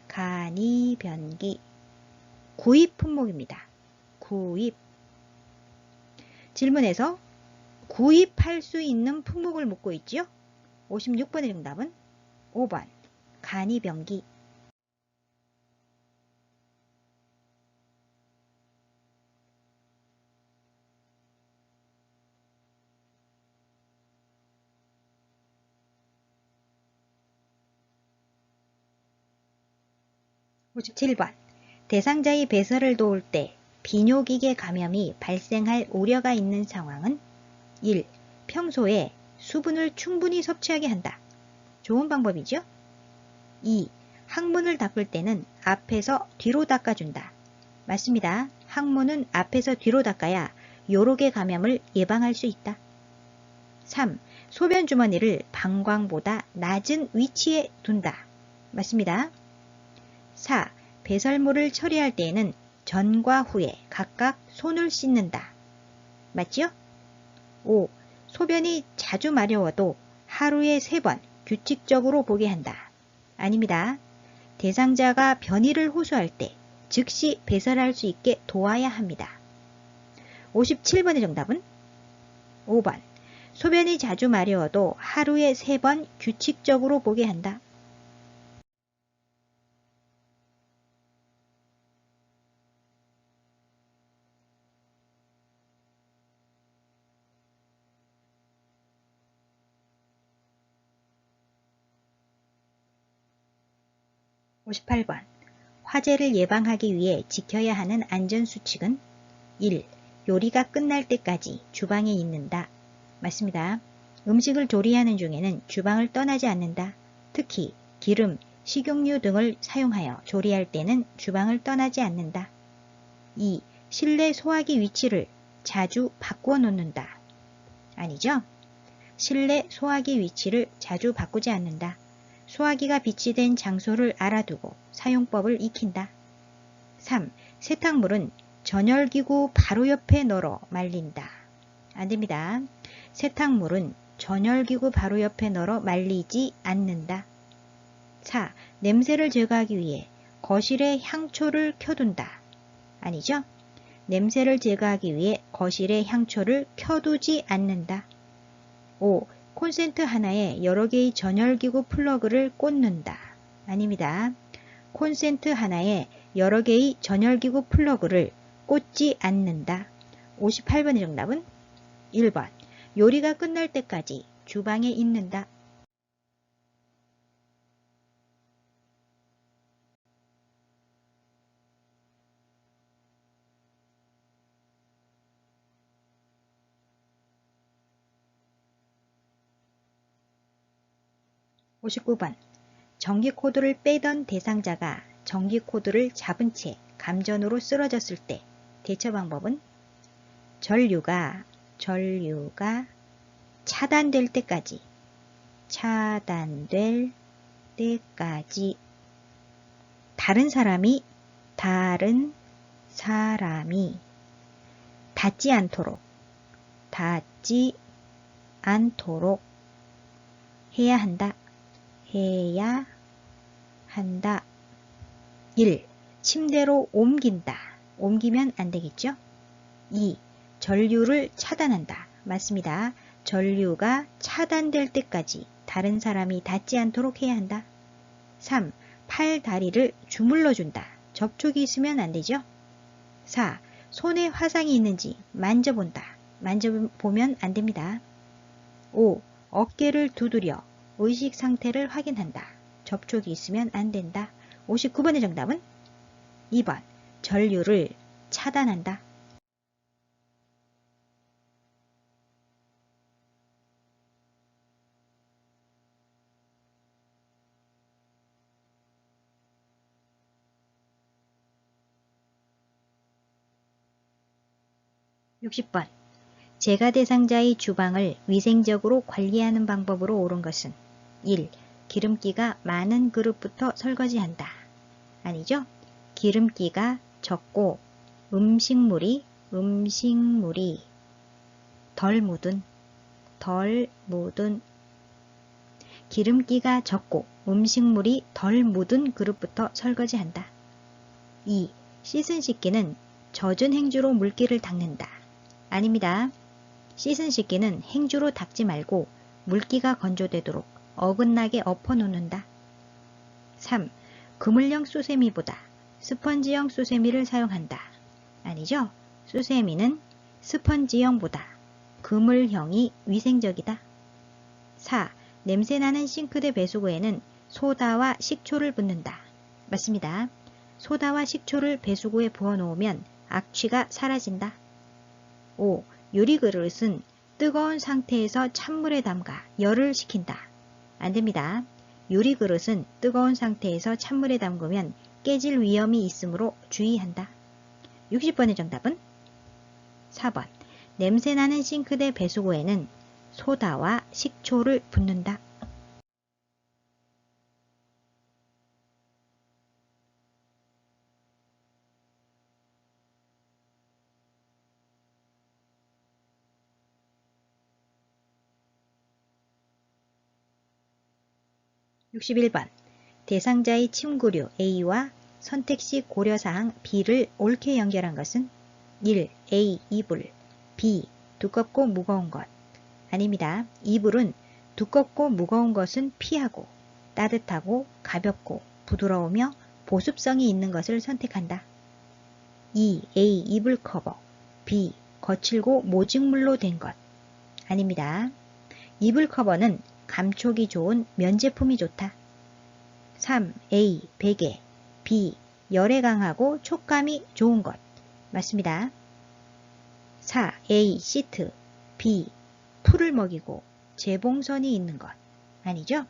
간이변기. 구입 품목입니다. 구입. 질문에서 구입할 수 있는 품목을 묻고 있지요. 56번의 정답은 5번. 간이변기. (57번) 대상자의 배설을 도울 때 비뇨기계 감염이 발생할 우려가 있는 상황은 1. 평소에 수분을 충분히 섭취하게 한다. 좋은 방법이죠. 2. 항문을 닦을 때는 앞에서 뒤로 닦아준다. 맞습니다. 항문은 앞에서 뒤로 닦아야 요로게 감염을 예방할 수 있다. 3. 소변 주머니를 방광보다 낮은 위치에 둔다. 맞습니다. 4. 배설물을 처리할 때에는 전과 후에 각각 손을 씻는다. 맞지요? 5. 소변이 자주 마려워도 하루에 3번 규칙적으로 보게 한다. 아닙니다. 대상자가 변이를 호소할 때 즉시 배설할 수 있게 도와야 합니다. 57번의 정답은 5번. 소변이 자주 마려워도 하루에 3번 규칙적으로 보게 한다. 58번. 화재를 예방하기 위해 지켜야 하는 안전수칙은 1. 요리가 끝날 때까지 주방에 있는다. 맞습니다. 음식을 조리하는 중에는 주방을 떠나지 않는다. 특히 기름, 식용유 등을 사용하여 조리할 때는 주방을 떠나지 않는다. 2. 실내 소화기 위치를 자주 바꾸어 놓는다. 아니죠? 실내 소화기 위치를 자주 바꾸지 않는다. 소화기가 비치된 장소를 알아두고 사용법을 익힌다. 3. 세탁물은 전열기구 바로 옆에 널어 말린다. 안됩니다. 세탁물은 전열기구 바로 옆에 널어 말리지 않는다. 4. 냄새를 제거하기 위해 거실에 향초를 켜둔다. 아니죠? 냄새를 제거하기 위해 거실에 향초를 켜두지 않는다. 5. 콘센트 하나에 여러 개의 전열기구 플러그를 꽂는다. 아닙니다. 콘센트 하나에 여러 개의 전열기구 플러그를 꽂지 않는다. 58번의 정답은 1번. 요리가 끝날 때까지 주방에 있는다. 59번. 전기코드를 빼던 대상자가 전기코드를 잡은 채 감전으로 쓰러졌을 때 대처 방법은 전류가 차단될 때까지 다른 사람이 닿지 않도록 해야 한다. 1. 침대로 옮긴다. 옮기면 안 되겠죠? 2. 전류를 차단한다. 맞습니다. 전류가 차단될 때까지 다른 사람이 닿지 않도록 해야 한다. 3. 팔, 다리를 주물러 준다. 접촉이 있으면 안 되죠? 4. 손에 화상이 있는지 만져본다. 만져보면 안 됩니다. 5. 어깨를 두드려 의식 상태를 확인한다. 접촉이 있으면 안 된다. 59번의 정답은 2번. 전류를 차단한다. 60번. 재가 대상자의 주방을 위생적으로 관리하는 방법으로 옳은 것은 1. 기름기가 많은 그릇부터 설거지한다. 아니죠? 기름기가 적고 음식물이 덜 묻은 기름기가 적고 음식물이 덜 묻은 그릇부터 설거지한다. 2. 씻은 식기는 젖은 행주로 물기를 닦는다. 아닙니다. 씻은 식기는 행주로 닦지 말고 물기가 건조되도록 어긋나게 엎어놓는다. 3. 그물형 쏘세미보다 스펀지형 쏘세미를 사용한다. 아니죠? 쏘세미는 스펀지형보다 그물형이 위생적이다. 4. 냄새나는 싱크대 배수구에는 소다와 식초를 붓는다. 맞습니다. 소다와 식초를 배수구에 부어놓으면 악취가 사라진다. 5. 유리그릇은 뜨거운 상태에서 찬물에 담가 열을 식힌다. 안됩니다. 유리그릇은 뜨거운 상태에서 찬물에 담그면 깨질 위험이 있으므로 주의한다. 60번의 정답은 4번. 냄새나는 싱크대 배수구에는 소다와 식초를 붓는다. 61번. 대상자의 침구류 A와 선택시 고려사항 B를 옳게 연결한 것은 1. A. 이불 B. 두껍고 무거운 것. 아닙니다. 이불은 두껍고 무거운 것은 피하고 따뜻하고 가볍고 부드러우며 보습성이 있는 것을 선택한다. 2. A. 이불 커버 B. 거칠고 모직물로 된 것. 아닙니다. 이불 커버는 감촉이 좋은 면 제품이 좋다. 3. A. 베개 B. 열에 강하고 촉감이 좋은 것. 맞습니다. 4. A. 시트 B. 풀을 먹이고 재봉선이 있는 것. 아니죠?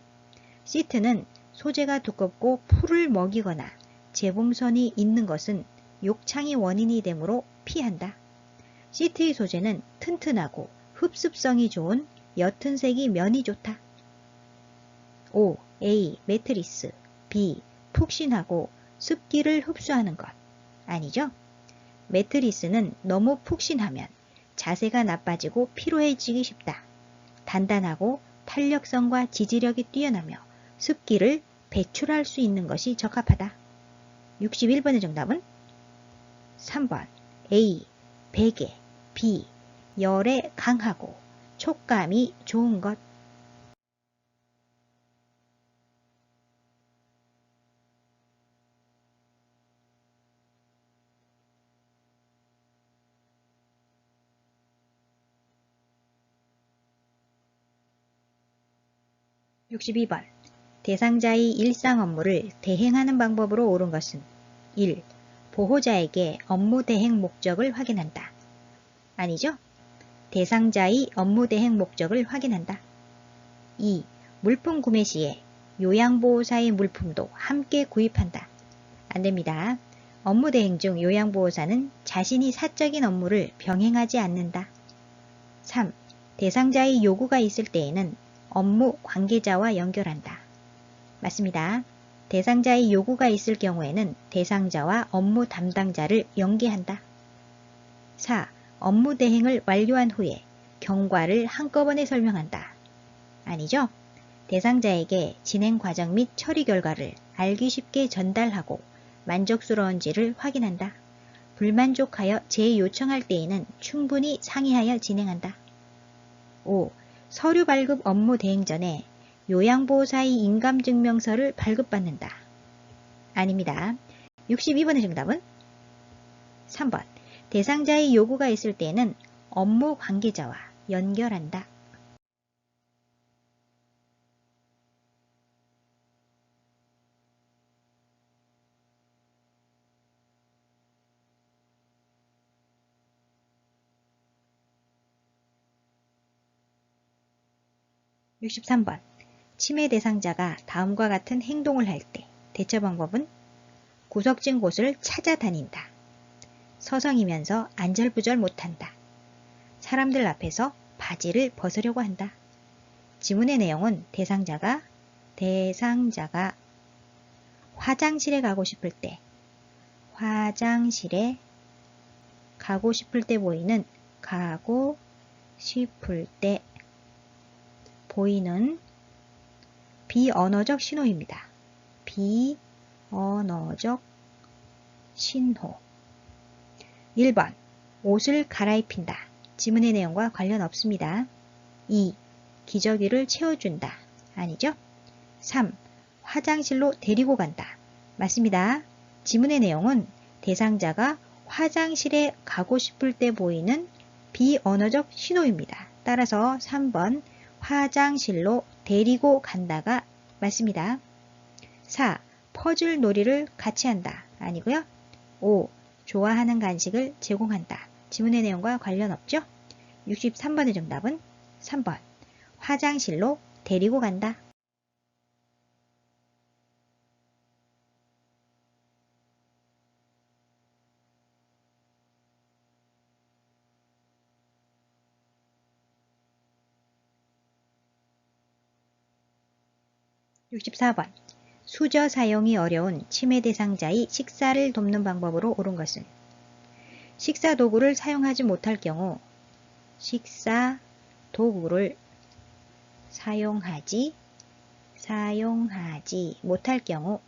시트는 소재가 두껍고 풀을 먹이거나 재봉선이 있는 것은 욕창이 원인이 되므로 피한다. 시트의 소재는 튼튼하고 흡습성이 좋은 옅은 색이 면이 좋다. 5. A. 매트리스 B. 푹신하고 습기를 흡수하는 것. 아니죠? 매트리스는 너무 푹신하면 자세가 나빠지고 피로해지기 쉽다. 단단하고 탄력성과 지지력이 뛰어나며 습기를 배출할 수 있는 것이 적합하다. 61번의 정답은 3번 A. 베개 B. 열에 강하고 촉감이 좋은 것. (62번) 대상자의 일상 업무를 대행하는 방법으로 옳은 것은 1. 보호자에게 업무 대행 목적을 확인한다. 아니죠? 대상자의 업무 대행 목적을 확인한다. 2. 물품 구매 시에 요양보호사의 물품도 함께 구입한다. 안됩니다. 업무 대행 중 요양보호사는 자신이 사적인 업무를 병행하지 않는다. 3. 대상자의 요구가 있을 때에는 업무 관계자와 연결한다. 맞습니다. 대상자의 요구가 있을 경우에는 대상자와 업무 담당자를 연계한다. 4. 업무 대행을 완료한 후에 경과를 한꺼번에 설명한다. 아니죠? 대상자에게 진행 과정 및 처리 결과를 알기 쉽게 전달하고 만족스러운지를 확인한다. 불만족하여 재요청할 때에는 충분히 상의하여 진행한다. 5. 서류 발급 업무 대행 전에 요양보호사의 인감증명서를 발급받는다. 아닙니다. 62번의 정답은 3번. 대상자의 요구가 있을 때는 업무 관계자와 연결한다. (63번) 치매 대상자가 다음과 같은 행동을 할 때 대처 방법은 구석진 곳을 찾아다닌다. 서성이면서 안절부절 못한다. 사람들 앞에서 바지를 벗으려고 한다. 지문의 내용은 대상자가 화장실에 가고 싶을 때 보이는 비언어적 신호입니다. 비언어적 신호. 1번 옷을 갈아입힌다. 지문의 내용과 관련 없습니다. 2. 기저귀를 채워준다. 아니죠? 3. 화장실로 데리고 간다. 맞습니다. 지문의 내용은 대상자가 화장실에 가고 싶을 때 보이는 비언어적 신호입니다. 따라서 3번 화장실로 데리고 간다가 맞습니다. 4. 퍼즐 놀이를 같이 한다. 아니고요. 5. 좋아하는 간식을 제공한다. 지문의 내용과 관련 없죠? 63번의 정답은 3번 화장실로 데리고 간다. (64번) 수저 사용이 어려운 치매 대상자의 식사를 돕는 방법으로 옳은 것은 식사 도구를 사용하지 못할 경우 식사 도구를 사용하지 사용하지 못할 경우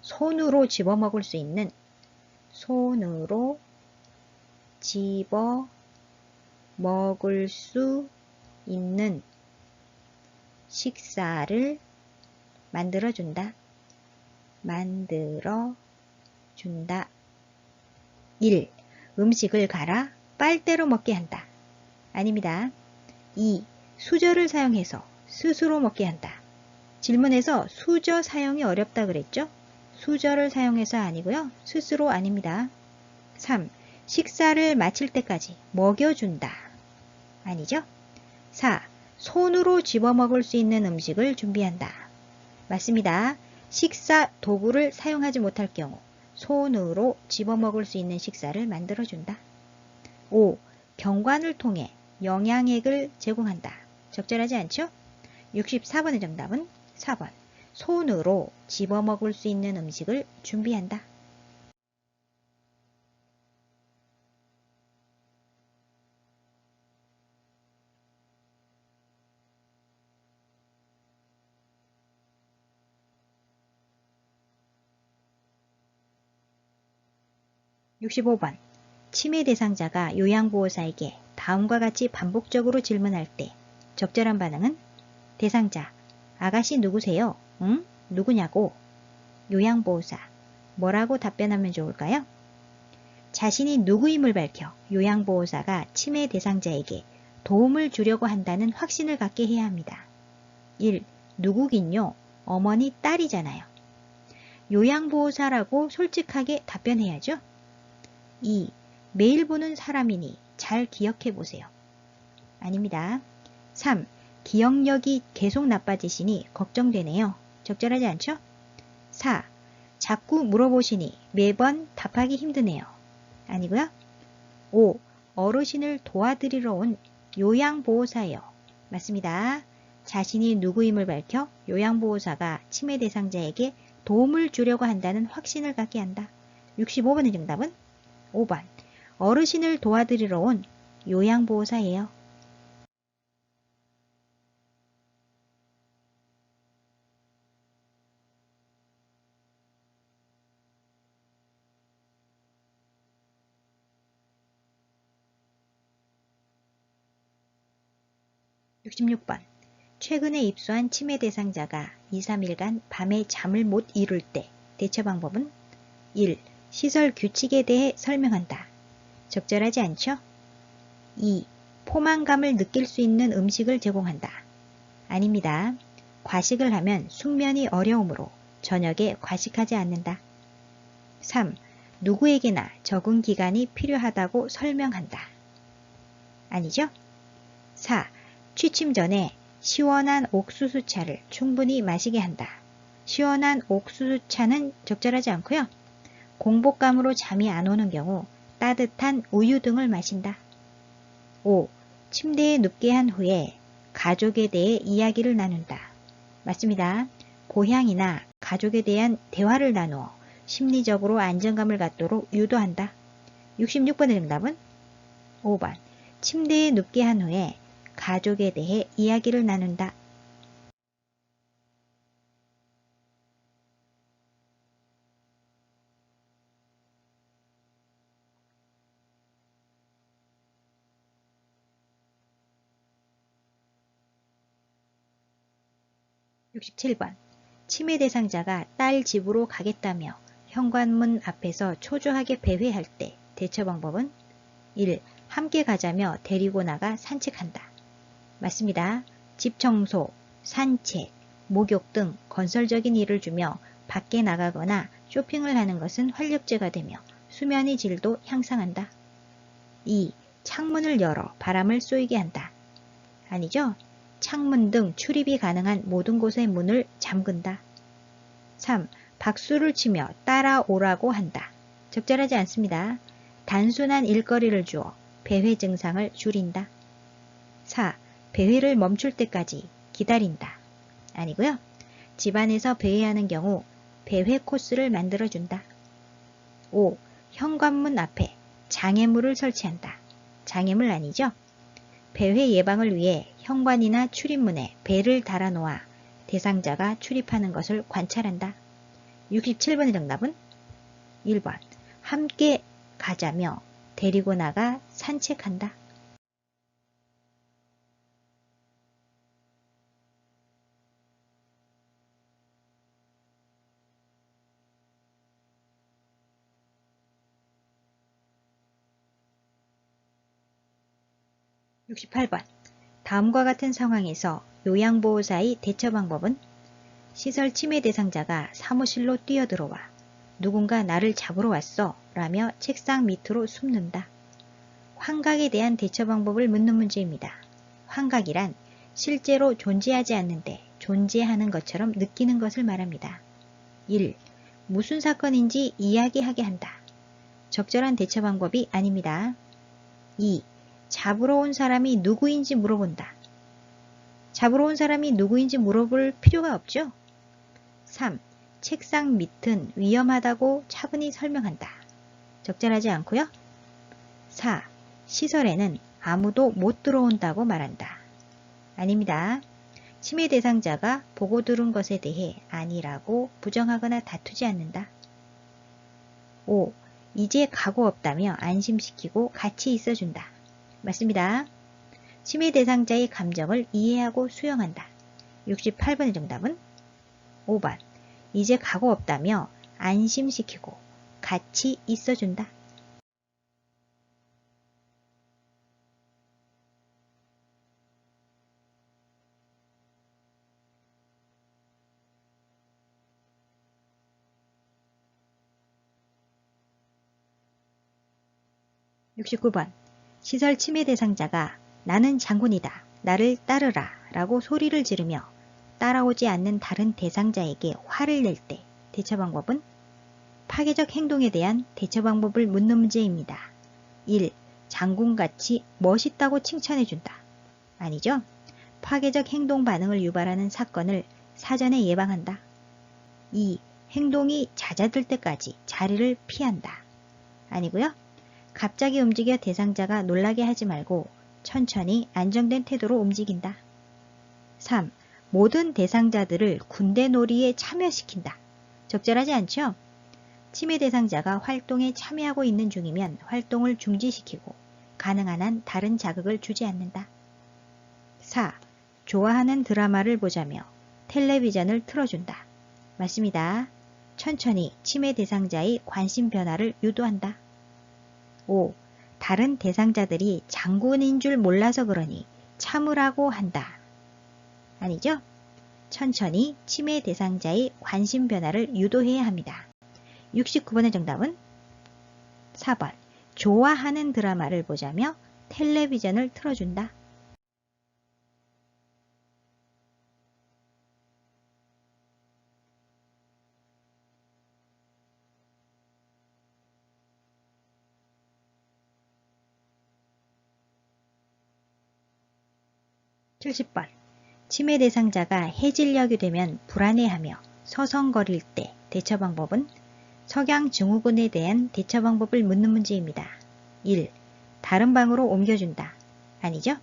손으로 집어먹을 수 있는 손으로 집어 먹을 수 있는 식사를 만들어준다. 1. 음식을 갈아 빨대로 먹게 한다. 아닙니다. 2. 수저를 사용해서 스스로 먹게 한다. 질문에서 수저 사용이 어렵다 그랬죠? 수저를 사용해서 아니고요. 스스로 아닙니다. 3. 식사를 마칠 때까지 먹여준다. 아니죠? 4. 손으로 집어먹을 수 있는 음식을 준비한다. 맞습니다. 식사 도구를 사용하지 못할 경우 손으로 집어먹을 수 있는 식사를 만들어준다. 5. 경관을 통해 영양액을 제공한다. 적절하지 않죠? 64번의 정답은 4번. 손으로 집어먹을 수 있는 음식을 준비한다. 65번. 치매 대상자가 요양보호사에게 다음과 같이 반복적으로 질문할 때 적절한 반응은 대상자, 아가씨 누구세요? 응? 누구냐고? 요양보호사, 뭐라고 답변하면 좋을까요? 자신이 누구임을 밝혀 요양보호사가 치매 대상자에게 도움을 주려고 한다는 확신을 갖게 해야 합니다. 1. 누구긴요? 어머니 딸이잖아요. 요양보호사라고 솔직하게 답변해야죠. 2. 매일 보는 사람이니 잘 기억해 보세요. 아닙니다. 3. 기억력이 계속 나빠지시니 걱정되네요. 적절하지 않죠? 4. 자꾸 물어보시니 매번 답하기 힘드네요. 아니고요. 5. 어르신을 도와드리러 온 요양보호사예요. 맞습니다. 자신이 누구임을 밝혀 요양보호사가 치매 대상자에게 도움을 주려고 한다는 확신을 갖게 한다. 65번의 정답은 5번. 어르신을 도와드리러 온 요양보호사예요. 66번. 최근에 입소한 치매 대상자가 2, 3일간 밤에 잠을 못 이룰 때 대처 방법은 1. 시설 규칙에 대해 설명한다. 적절하지 않죠? 2. 포만감을 느낄 수 있는 음식을 제공한다. 아닙니다. 과식을 하면 숙면이 어려우므로 저녁에 과식하지 않는다. 3. 누구에게나 적응 기간이 필요하다고 설명한다. 아니죠? 4. 취침 전에 시원한 옥수수차를 충분히 마시게 한다. 시원한 옥수수차는 적절하지 않고요. 공복감으로 잠이 안 오는 경우 따뜻한 우유 등을 마신다. 5. 침대에 눕게 한 후에 가족에 대해 이야기를 나눈다. 맞습니다. 고향이나 가족에 대한 대화를 나누어 심리적으로 안정감을 갖도록 유도한다. 66번의 정답은 5번. 침대에 눕게 한 후에 가족에 대해 이야기를 나눈다. 67번. 치매 대상자가 딸 집으로 가겠다며 현관문 앞에서 초조하게 배회할 때 대처 방법은 1. 함께 가자며 데리고 나가 산책한다. 맞습니다. 집 청소, 산책, 목욕 등 건설적인 일을 주며 밖에 나가거나 쇼핑을 하는 것은 활력제가 되며 수면의 질도 향상한다. 2. 창문을 열어 바람을 쏘이게 한다. 아니죠? 창문 등 출입이 가능한 모든 곳의 문을 잠근다. 3. 박수를 치며 따라오라고 한다. 적절하지 않습니다. 단순한 일거리를 주어 배회 증상을 줄인다. 4. 배회를 멈출 때까지 기다린다. 아니고요. 집안에서 배회하는 경우 배회 코스를 만들어준다. 5. 현관문 앞에 장애물을 설치한다. 장애물 아니죠? 배회 예방을 위해 현관이나 출입문에 벨을 달아놓아 대상자가 출입하는 것을 관찰한다. 67번의 정답은 1번. 함께 가자며 데리고 나가 산책한다. 68번. 다음과 같은 상황에서 요양보호사의 대처 방법은 시설 침해 대상자가 사무실로 뛰어들어와 누군가 나를 잡으러 왔어 라며 책상 밑으로 숨는다. 환각에 대한 대처 방법을 묻는 문제입니다. 환각이란 실제로 존재하지 않는데 존재하는 것처럼 느끼는 것을 말합니다. 1. 무슨 사건인지 이야기하게 한다. 적절한 대처 방법이 아닙니다. 2. 잡으러 온 사람이 누구인지 물어본다. 잡으러 온 사람이 누구인지 물어볼 필요가 없죠? 3. 책상 밑은 위험하다고 차분히 설명한다. 적절하지 않고요. 4. 시설에는 아무도 못 들어온다고 말한다. 아닙니다. 침해 대상자가 보고 들은 것에 대해 아니라고 부정하거나 다투지 않는다. 5. 이제 각오 없다며 안심시키고 같이 있어준다. 맞습니다. 침해 대상자의 감정을 이해하고 수용한다. 68번의 정답은 5번. 이제 각오 없다며 안심시키고 같이 있어준다. 69번. 시설 침해 대상자가 나는 장군이다. 나를 따르라 라고 소리를 지르며 따라오지 않는 다른 대상자에게 화를 낼 때 대처 방법은 파괴적 행동에 대한 대처 방법을 묻는 문제입니다. 1. 장군같이 멋있다고 칭찬해준다. 아니죠? 파괴적 행동 반응을 유발하는 사건을 사전에 예방한다. 2. 행동이 잦아들 때까지 자리를 피한다. 아니고요. 갑자기 움직여 대상자가 놀라게 하지 말고 천천히 안정된 태도로 움직인다. 3. 모든 대상자들을 군대 놀이에 참여시킨다. 적절하지 않죠? 침해 대상자가 활동에 참여하고 있는 중이면 활동을 중지시키고 가능한 한 다른 자극을 주지 않는다. 4. 좋아하는 드라마를 보자며 텔레비전을 틀어준다. 맞습니다. 천천히 침해 대상자의 관심 변화를 유도한다. 5. 다른 대상자들이 장군인 줄 몰라서 그러니 참으라고 한다. 아니죠? 천천히 침해 대상자의 관심 변화를 유도해야 합니다. 69번의 정답은 4번. 좋아하는 드라마를 보자며 텔레비전을 틀어준다. 70번. 침해 대상자가 해질녘이 되면 불안해하며 서성거릴 때 대처 방법은 석양 증후군에 대한 대처 방법을 묻는 문제입니다. 1. 다른 방으로 옮겨준다. 아니죠?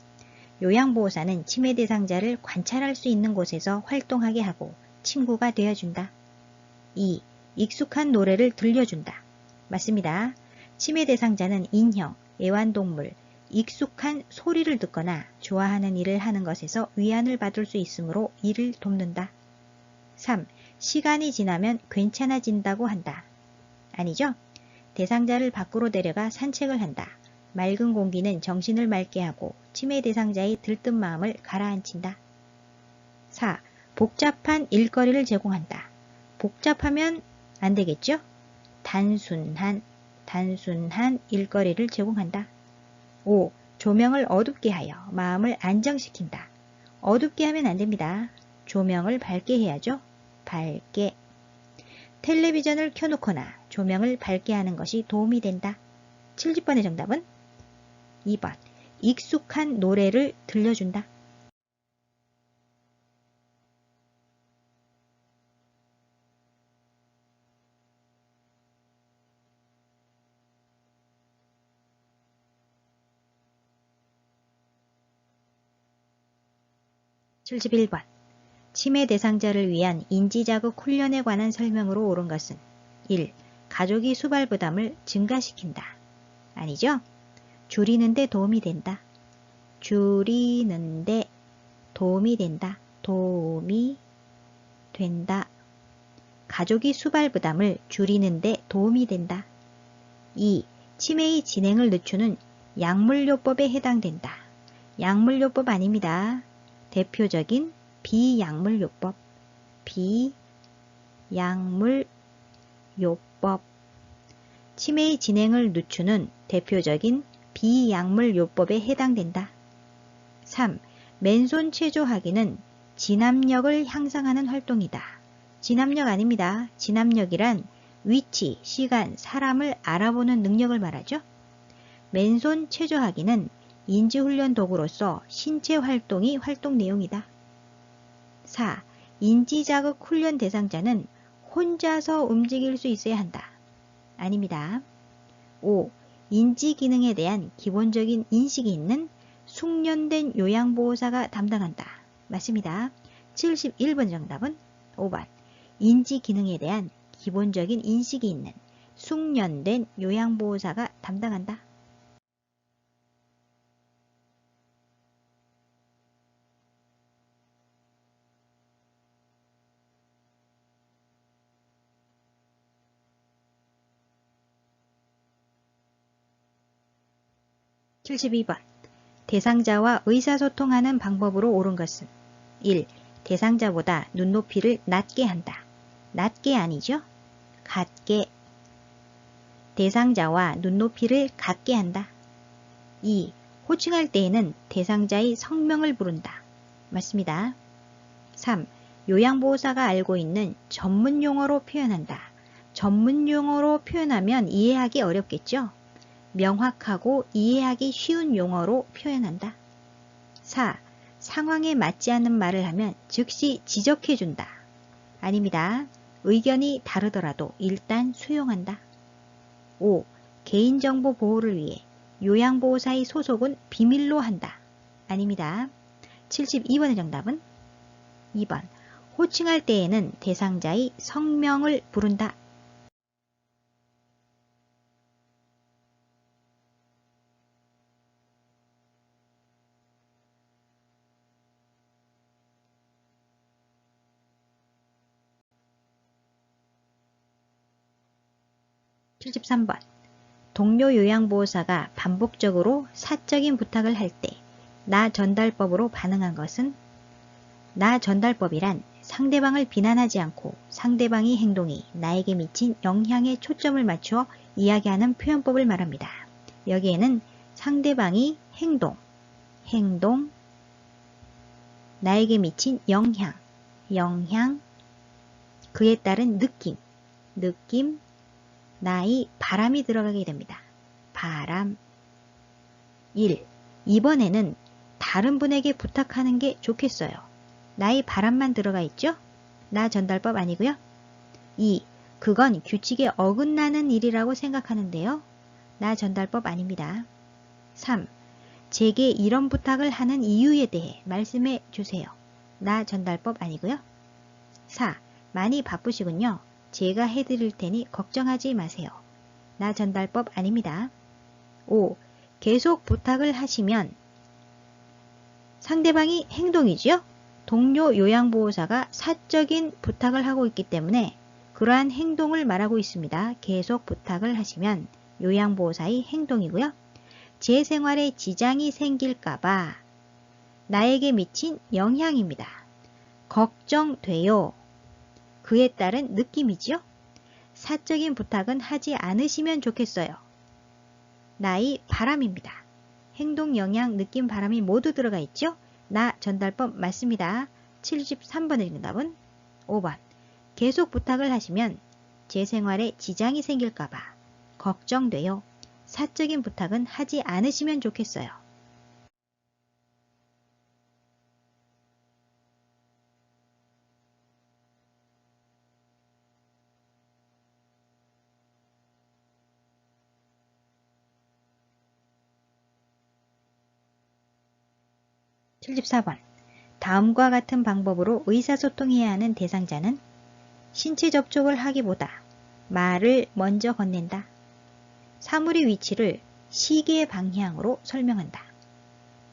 요양보호사는 침해 대상자를 관찰할 수 있는 곳에서 활동하게 하고 친구가 되어준다. 2. 익숙한 노래를 들려준다. 맞습니다. 침해 대상자는 인형, 애완동물, 익숙한 소리를 듣거나 좋아하는 일을 하는 것에서 위안을 받을 수 있으므로 이를 돕는다. 3. 시간이 지나면 괜찮아진다고 한다. 아니죠? 대상자를 밖으로 데려가 산책을 한다. 맑은 공기는 정신을 맑게 하고 침해 대상자의 들뜬 마음을 가라앉힌다. 4. 복잡한 일거리를 제공한다. 복잡하면 안 되겠죠? 단순한 일거리를 제공한다. 5. 조명을 어둡게 하여 마음을 안정시킨다. 어둡게 하면 안 됩니다. 조명을 밝게 해야죠. 밝게. 텔레비전을 켜놓거나 조명을 밝게 하는 것이 도움이 된다. 70번의 정답은 2번. 익숙한 노래를 들려준다. 71번. 치매 대상자를 위한 인지자극 훈련에 관한 설명으로 옳은 것은 1. 가족이 수발 부담을 증가시킨다. 아니죠? 줄이는 데 도움이 된다. 줄이는 데 도움이 된다. 도움이 된다. 가족이 수발 부담을 줄이는 데 도움이 된다. 2. 치매의 진행을 늦추는 약물요법에 해당된다. 약물요법 아닙니다. 대표적인 비약물요법. 비약물요법. 치매의 진행을 늦추는 대표적인 비약물요법에 해당된다. 3. 맨손 체조하기는 진압력을 향상하는 활동이다. 진압력 아닙니다. 진압력이란 위치, 시간, 사람을 알아보는 능력을 말하죠. 맨손 체조하기는 인지훈련 도구로서 신체 활동이 활동 내용이다. 4. 인지자극 훈련 대상자는 혼자서 움직일 수 있어야 한다. 아닙니다. 5. 인지기능에 대한 기본적인 인식이 있는 숙련된 요양보호사가 담당한다. 맞습니다. 71번 정답은 5번. 인지기능에 대한 기본적인 인식이 있는 숙련된 요양보호사가 담당한다. 72번. 대상자와 의사소통하는 방법으로 옳은 것은 1. 대상자보다 눈높이를 낮게 한다. 낮게 아니죠? 같게. 대상자와 눈높이를 같게 한다. 2. 호칭할 때에는 대상자의 성명을 부른다. 맞습니다. 3. 요양보호사가 알고 있는 전문 용어로 표현한다. 전문 용어로 표현하면 이해하기 어렵겠죠? 명확하고 이해하기 쉬운 용어로 표현한다. 4. 상황에 맞지 않는 말을 하면 즉시 지적해준다. 아닙니다. 의견이 다르더라도 일단 수용한다. 5. 개인정보 보호를 위해 요양보호사의 소속은 비밀로 한다. 아닙니다. 72번의 정답은 2번. 호칭할 때에는 대상자의 성명을 부른다. 73번. 동료 요양보호사가 반복적으로 사적인 부탁을 할 때 나 전달법으로 반응한 것은 나 전달법이란 상대방을 비난하지 않고 상대방의 행동이 나에게 미친 영향에 초점을 맞추어 이야기하는 표현법을 말합니다. 여기에는 상대방이 행동, 나에게 미친 영향, 그에 따른 느낌, 나의 바람이 들어가게 됩니다. 바람. 1. 이번에는 다른 분에게 부탁하는 게 좋겠어요. 나의 바람만 들어가 있죠? 나 전달법 아니고요. 2. 그건 규칙에 어긋나는 일이라고 생각하는데요. 나 전달법 아닙니다. 3. 제게 이런 부탁을 하는 이유에 대해 말씀해 주세요. 나 전달법 아니고요. 4. 많이 바쁘시군요. 제가 해드릴 테니 걱정하지 마세요. 나 전달법 아닙니다. 5. 계속 부탁을 하시면 상대방이 행동이지요. 동료 요양보호사가 사적인 부탁을 하고 있기 때문에 그러한 행동을 말하고 있습니다. 계속 부탁을 하시면 요양보호사의 행동이고요. 제 생활에 지장이 생길까봐 나에게 미친 영향입니다. 걱정돼요. 그에 따른 느낌이지요. 사적인 부탁은 하지 않으시면 좋겠어요. 나의 바람입니다. 행동, 영향, 느낌, 바람이 모두 들어가 있죠? 나 전달법 맞습니다. 73번의 정답은 5번. 계속 부탁을 하시면 제 생활에 지장이 생길까봐 걱정돼요. 사적인 부탁은 하지 않으시면 좋겠어요. 74번. 다음과 같은 방법으로 의사소통해야 하는 대상자는 신체 접촉을 하기보다 말을 먼저 건넨다. 사물의 위치를 시계 방향으로 설명한다.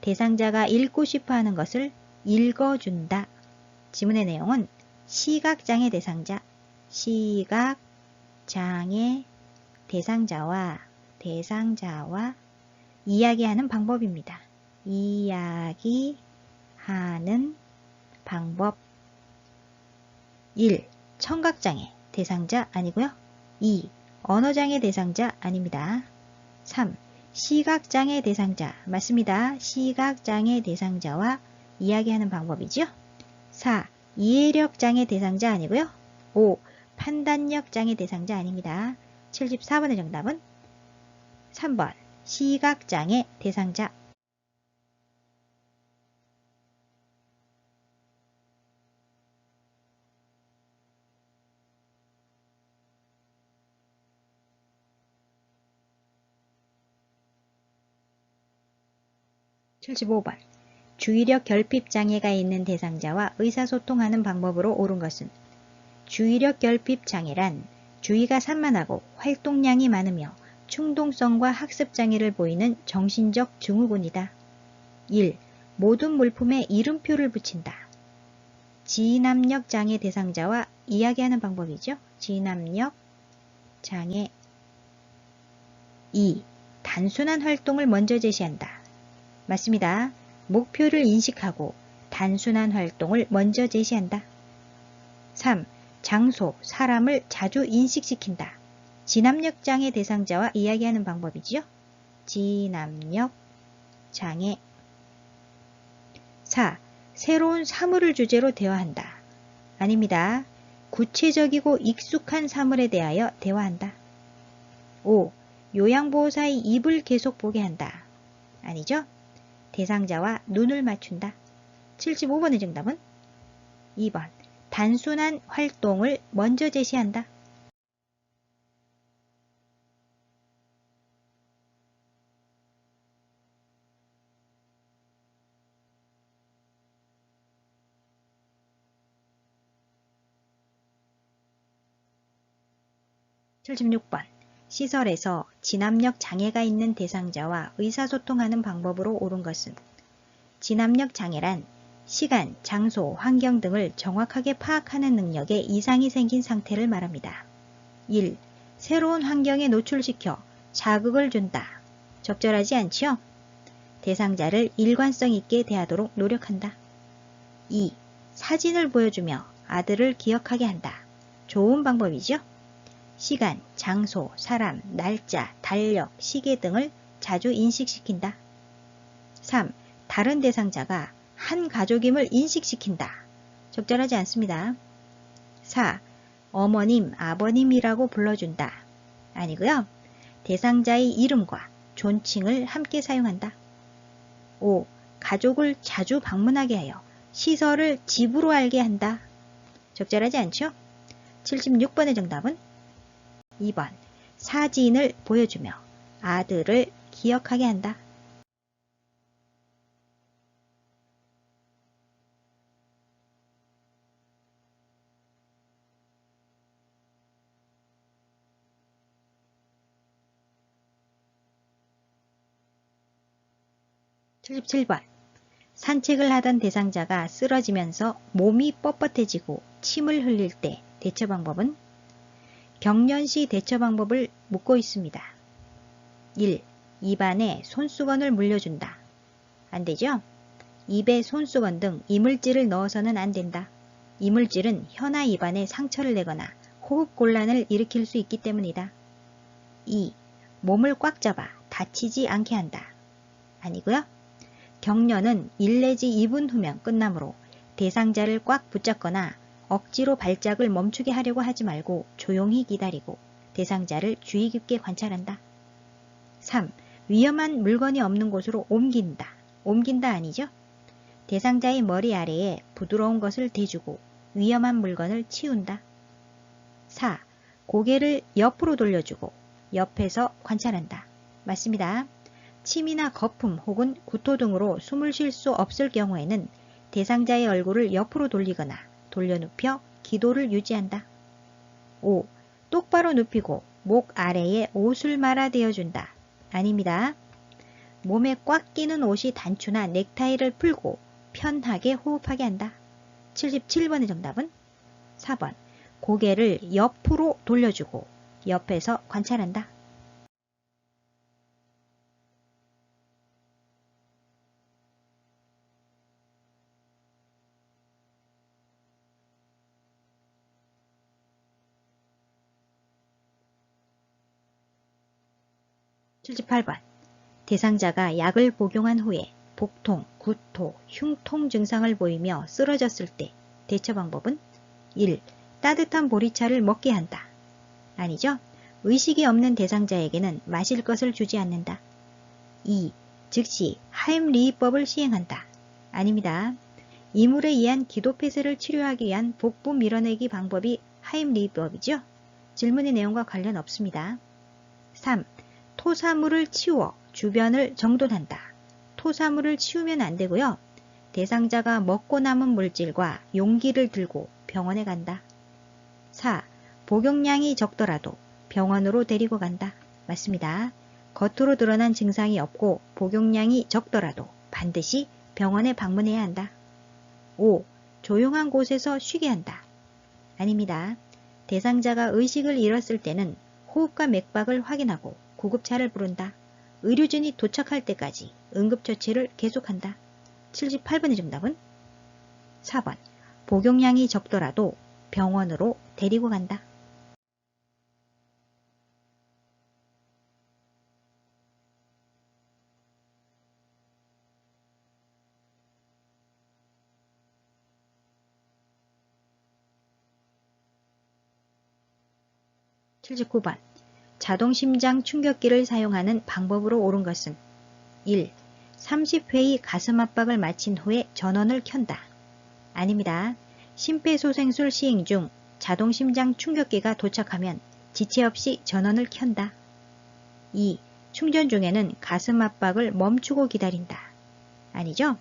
대상자가 읽고 싶어 하는 것을 읽어준다. 지문의 내용은 시각장애 대상자, 시각장애 대상자와 이야기하는 방법입니다. 이야기하는 방법 1. 청각장애 대상자 아니고요. 2. 언어장애 대상자 아닙니다. 3. 시각장애 대상자 맞습니다. 시각장애 대상자와 이야기하는 방법이죠. 4. 이해력장애 대상자 아니고요. 5. 판단력장애 대상자 아닙니다. 74번의 정답은 3번 시각장애 대상자. (75번) 주의력 결핍 장애가 있는 대상자와 의사소통하는 방법으로 옳은 것은 주의력 결핍 장애란 주의가 산만하고 활동량이 많으며 충동성과 학습 장애를 보이는 정신적 증후군이다. 1. 모든 물품에 이름표를 붙인다. 지남력 장애 대상자와 이야기하는 방법이죠. 지남력 장애. 2. 단순한 활동을 먼저 제시한다. 맞습니다. 목표를 인식하고 단순한 활동을 먼저 제시한다. 3. 장소, 사람을 자주 인식시킨다. 지남력 장애 대상자와 이야기하는 방법이지요. 지남력 장애. 4. 새로운 사물을 주제로 대화한다. 아닙니다. 구체적이고 익숙한 사물에 대하여 대화한다. 5. 요양보호사의 입을 계속 보게 한다. 아니죠. 대상자와 눈을 맞춘다. 75번의 정답은 2번. 단순한 활동을 먼저 제시한다. (76번) 시설에서 지남력 장애가 있는 대상자와 의사소통하는 방법으로 옳은 것은 지남력 장애란 시간, 장소, 환경 등을 정확하게 파악하는 능력에 이상이 생긴 상태를 말합니다. 1. 새로운 환경에 노출시켜 자극을 준다. 적절하지 않지요? 대상자를 일관성 있게 대하도록 노력한다. 2. 사진을 보여주며 아들을 기억하게 한다. 좋은 방법이죠? 시간, 장소, 사람, 날짜, 달력, 시계 등을 자주 인식시킨다. 3. 다른 대상자가 한 가족임을 인식시킨다. 적절하지 않습니다. 4. 어머님, 아버님이라고 불러준다. 아니고요. 대상자의 이름과 존칭을 함께 사용한다. 5. 가족을 자주 방문하게 하여 시설을 집으로 알게 한다. 적절하지 않죠? 76번의 정답은 2번. 사진을 보여주며 아들을 기억하게 한다. (77번) 산책을 하던 대상자가 쓰러지면서 몸이 뻣뻣해지고 침을 흘릴 때 대처 방법은 경련시 대처 방법을 묻고 있습니다. 1. 입안에 손수건을 물려준다. 안되죠? 입에 손수건 등 이물질을 넣어서는 안된다. 이물질은 혀나 입안에 상처를 내거나 호흡곤란을 일으킬 수 있기 때문이다. 2. 몸을 꽉 잡아 다치지 않게 한다. 아니고요. 경련은 1 내지 2분 후면 끝나므로 대상자를 꽉 붙잡거나 억지로 발작을 멈추게 하려고 하지 말고 조용히 기다리고 대상자를 주의 깊게 관찰한다. 3. 위험한 물건이 없는 곳으로 옮긴다. 옮긴다 아니죠? 대상자의 머리 아래에 부드러운 것을 대주고 위험한 물건을 치운다. 4. 고개를 옆으로 돌려주고 옆에서 관찰한다. 맞습니다. 침이나 거품 혹은 구토 등으로 숨을 쉴 수 없을 경우에는 대상자의 얼굴을 옆으로 돌리거나 돌려눕혀 기도를 유지한다. 5. 똑바로 눕히고 목 아래에 옷을 말아 대어준다. 아닙니다. 몸에 꽉 끼는 옷이 단추나 넥타이를 풀고 편하게 호흡하게 한다. 77번의 정답은 4번. 고개를 옆으로 돌려주고 옆에서 관찰한다. 78번. 대상자가 약을 복용한 후에 복통, 구토, 흉통 증상을 보이며 쓰러졌을 때 대처 방법은 1. 따뜻한 보리차를 먹게 한다. 아니죠? 의식이 없는 대상자에게는 마실 것을 주지 않는다. 2. 즉시 하임리히법을 시행한다. 아닙니다. 이물에 의한 기도폐쇄를 치료하기 위한 복부 밀어내기 방법이 하임리히법이죠? 질문의 내용과 관련 없습니다. 3. 토사물을 치워 주변을 정돈한다. 토사물을 치우면 안 되고요. 대상자가 먹고 남은 물질과 용기를 들고 병원에 간다. 4. 복용량이 적더라도 병원으로 데리고 간다. 맞습니다. 겉으로 드러난 증상이 없고 복용량이 적더라도 반드시 병원에 방문해야 한다. 5. 조용한 곳에서 쉬게 한다. 아닙니다. 대상자가 의식을 잃었을 때는 호흡과 맥박을 확인하고 구급차를 부른다. 의료진이 도착할 때까지 응급처치를 계속한다. 78번의 정답은 4번. 복용량이 적더라도 병원으로 데리고 간다. 79번. 자동심장 충격기를 사용하는 방법으로 옳은 것은 1. 30회의 가슴 압박을 마친 후에 전원을 켠다. 아닙니다. 심폐소생술 시행 중 자동심장 충격기가 도착하면 지체 없이 전원을 켠다. 2. 충전 중에는 가슴 압박을 멈추고 기다린다. 아니죠?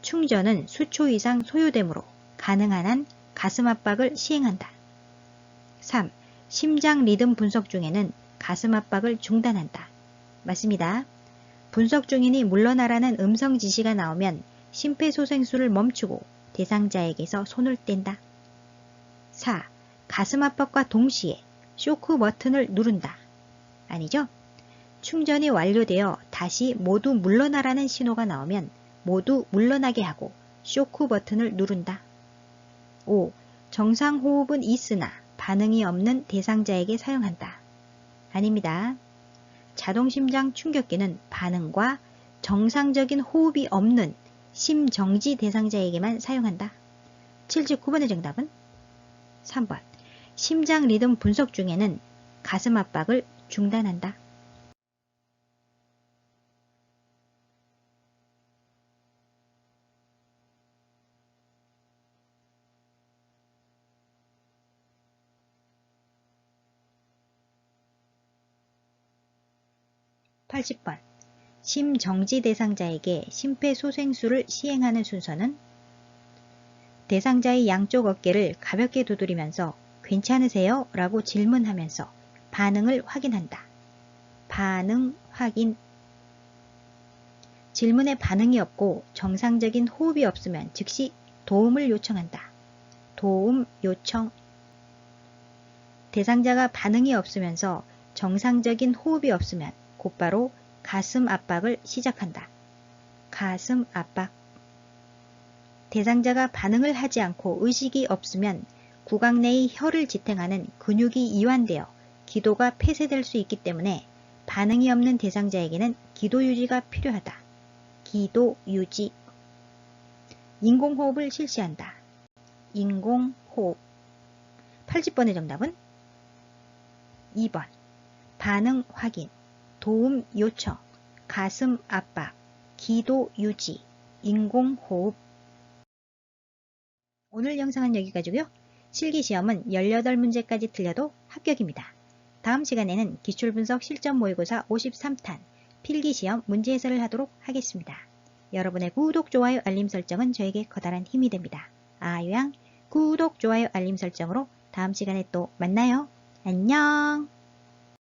충전은 수초 이상 소요되므로 가능한 한 가슴 압박을 시행한다. 3. 심장 리듬 분석 중에는 가슴 압박을 중단한다. 맞습니다. 분석 중이니 물러나라는 음성 지시가 나오면 심폐소생술을 멈추고 대상자에게서 손을 뗀다. 4. 가슴 압박과 동시에 쇼크 버튼을 누른다. 아니죠? 충전이 완료되어 다시 모두 물러나라는 신호가 나오면 모두 물러나게 하고 쇼크 버튼을 누른다. 5. 정상 호흡은 있으나 반응이 없는 대상자에게 사용한다. 아닙니다. 자동심장 충격기는 반응과 정상적인 호흡이 없는 심정지 대상자에게만 사용한다. 79번의 정답은 3번. 심장 리듬 분석 중에는 가슴 압박을 중단한다. 80번. 심정지 대상자에게 심폐소생술을 시행하는 순서는 대상자의 양쪽 어깨를 가볍게 두드리면서 괜찮으세요? 라고 질문하면서 반응을 확인한다. 반응 확인. 질문에 반응이 없고 정상적인 호흡이 없으면 즉시 도움을 요청한다. 도움 요청. 대상자가 반응이 없으면서 정상적인 호흡이 없으면 곧바로 가슴 압박을 시작한다. 가슴 압박. 대상자가 반응을 하지 않고 의식이 없으면 구강 내의 혀를 지탱하는 근육이 이완되어 기도가 폐쇄될 수 있기 때문에 반응이 없는 대상자에게는 기도 유지가 필요하다. 기도 유지. 인공호흡을 실시한다. 인공호흡. 80번의 정답은 2번. 반응 확인. 도움 요청, 가슴 압박, 기도 유지, 인공호흡. 오늘 영상은 여기까지고요. 실기시험은 18문제까지 틀려도 합격입니다. 다음 시간에는 기출분석 실전 모의고사 53탄 필기시험 문제 해설을 하도록 하겠습니다. 여러분의 구독, 좋아요, 알림 설정은 저에게 커다란 힘이 됩니다. 아유양 구독, 좋아요, 알림 설정으로 다음 시간에 또 만나요. 안녕!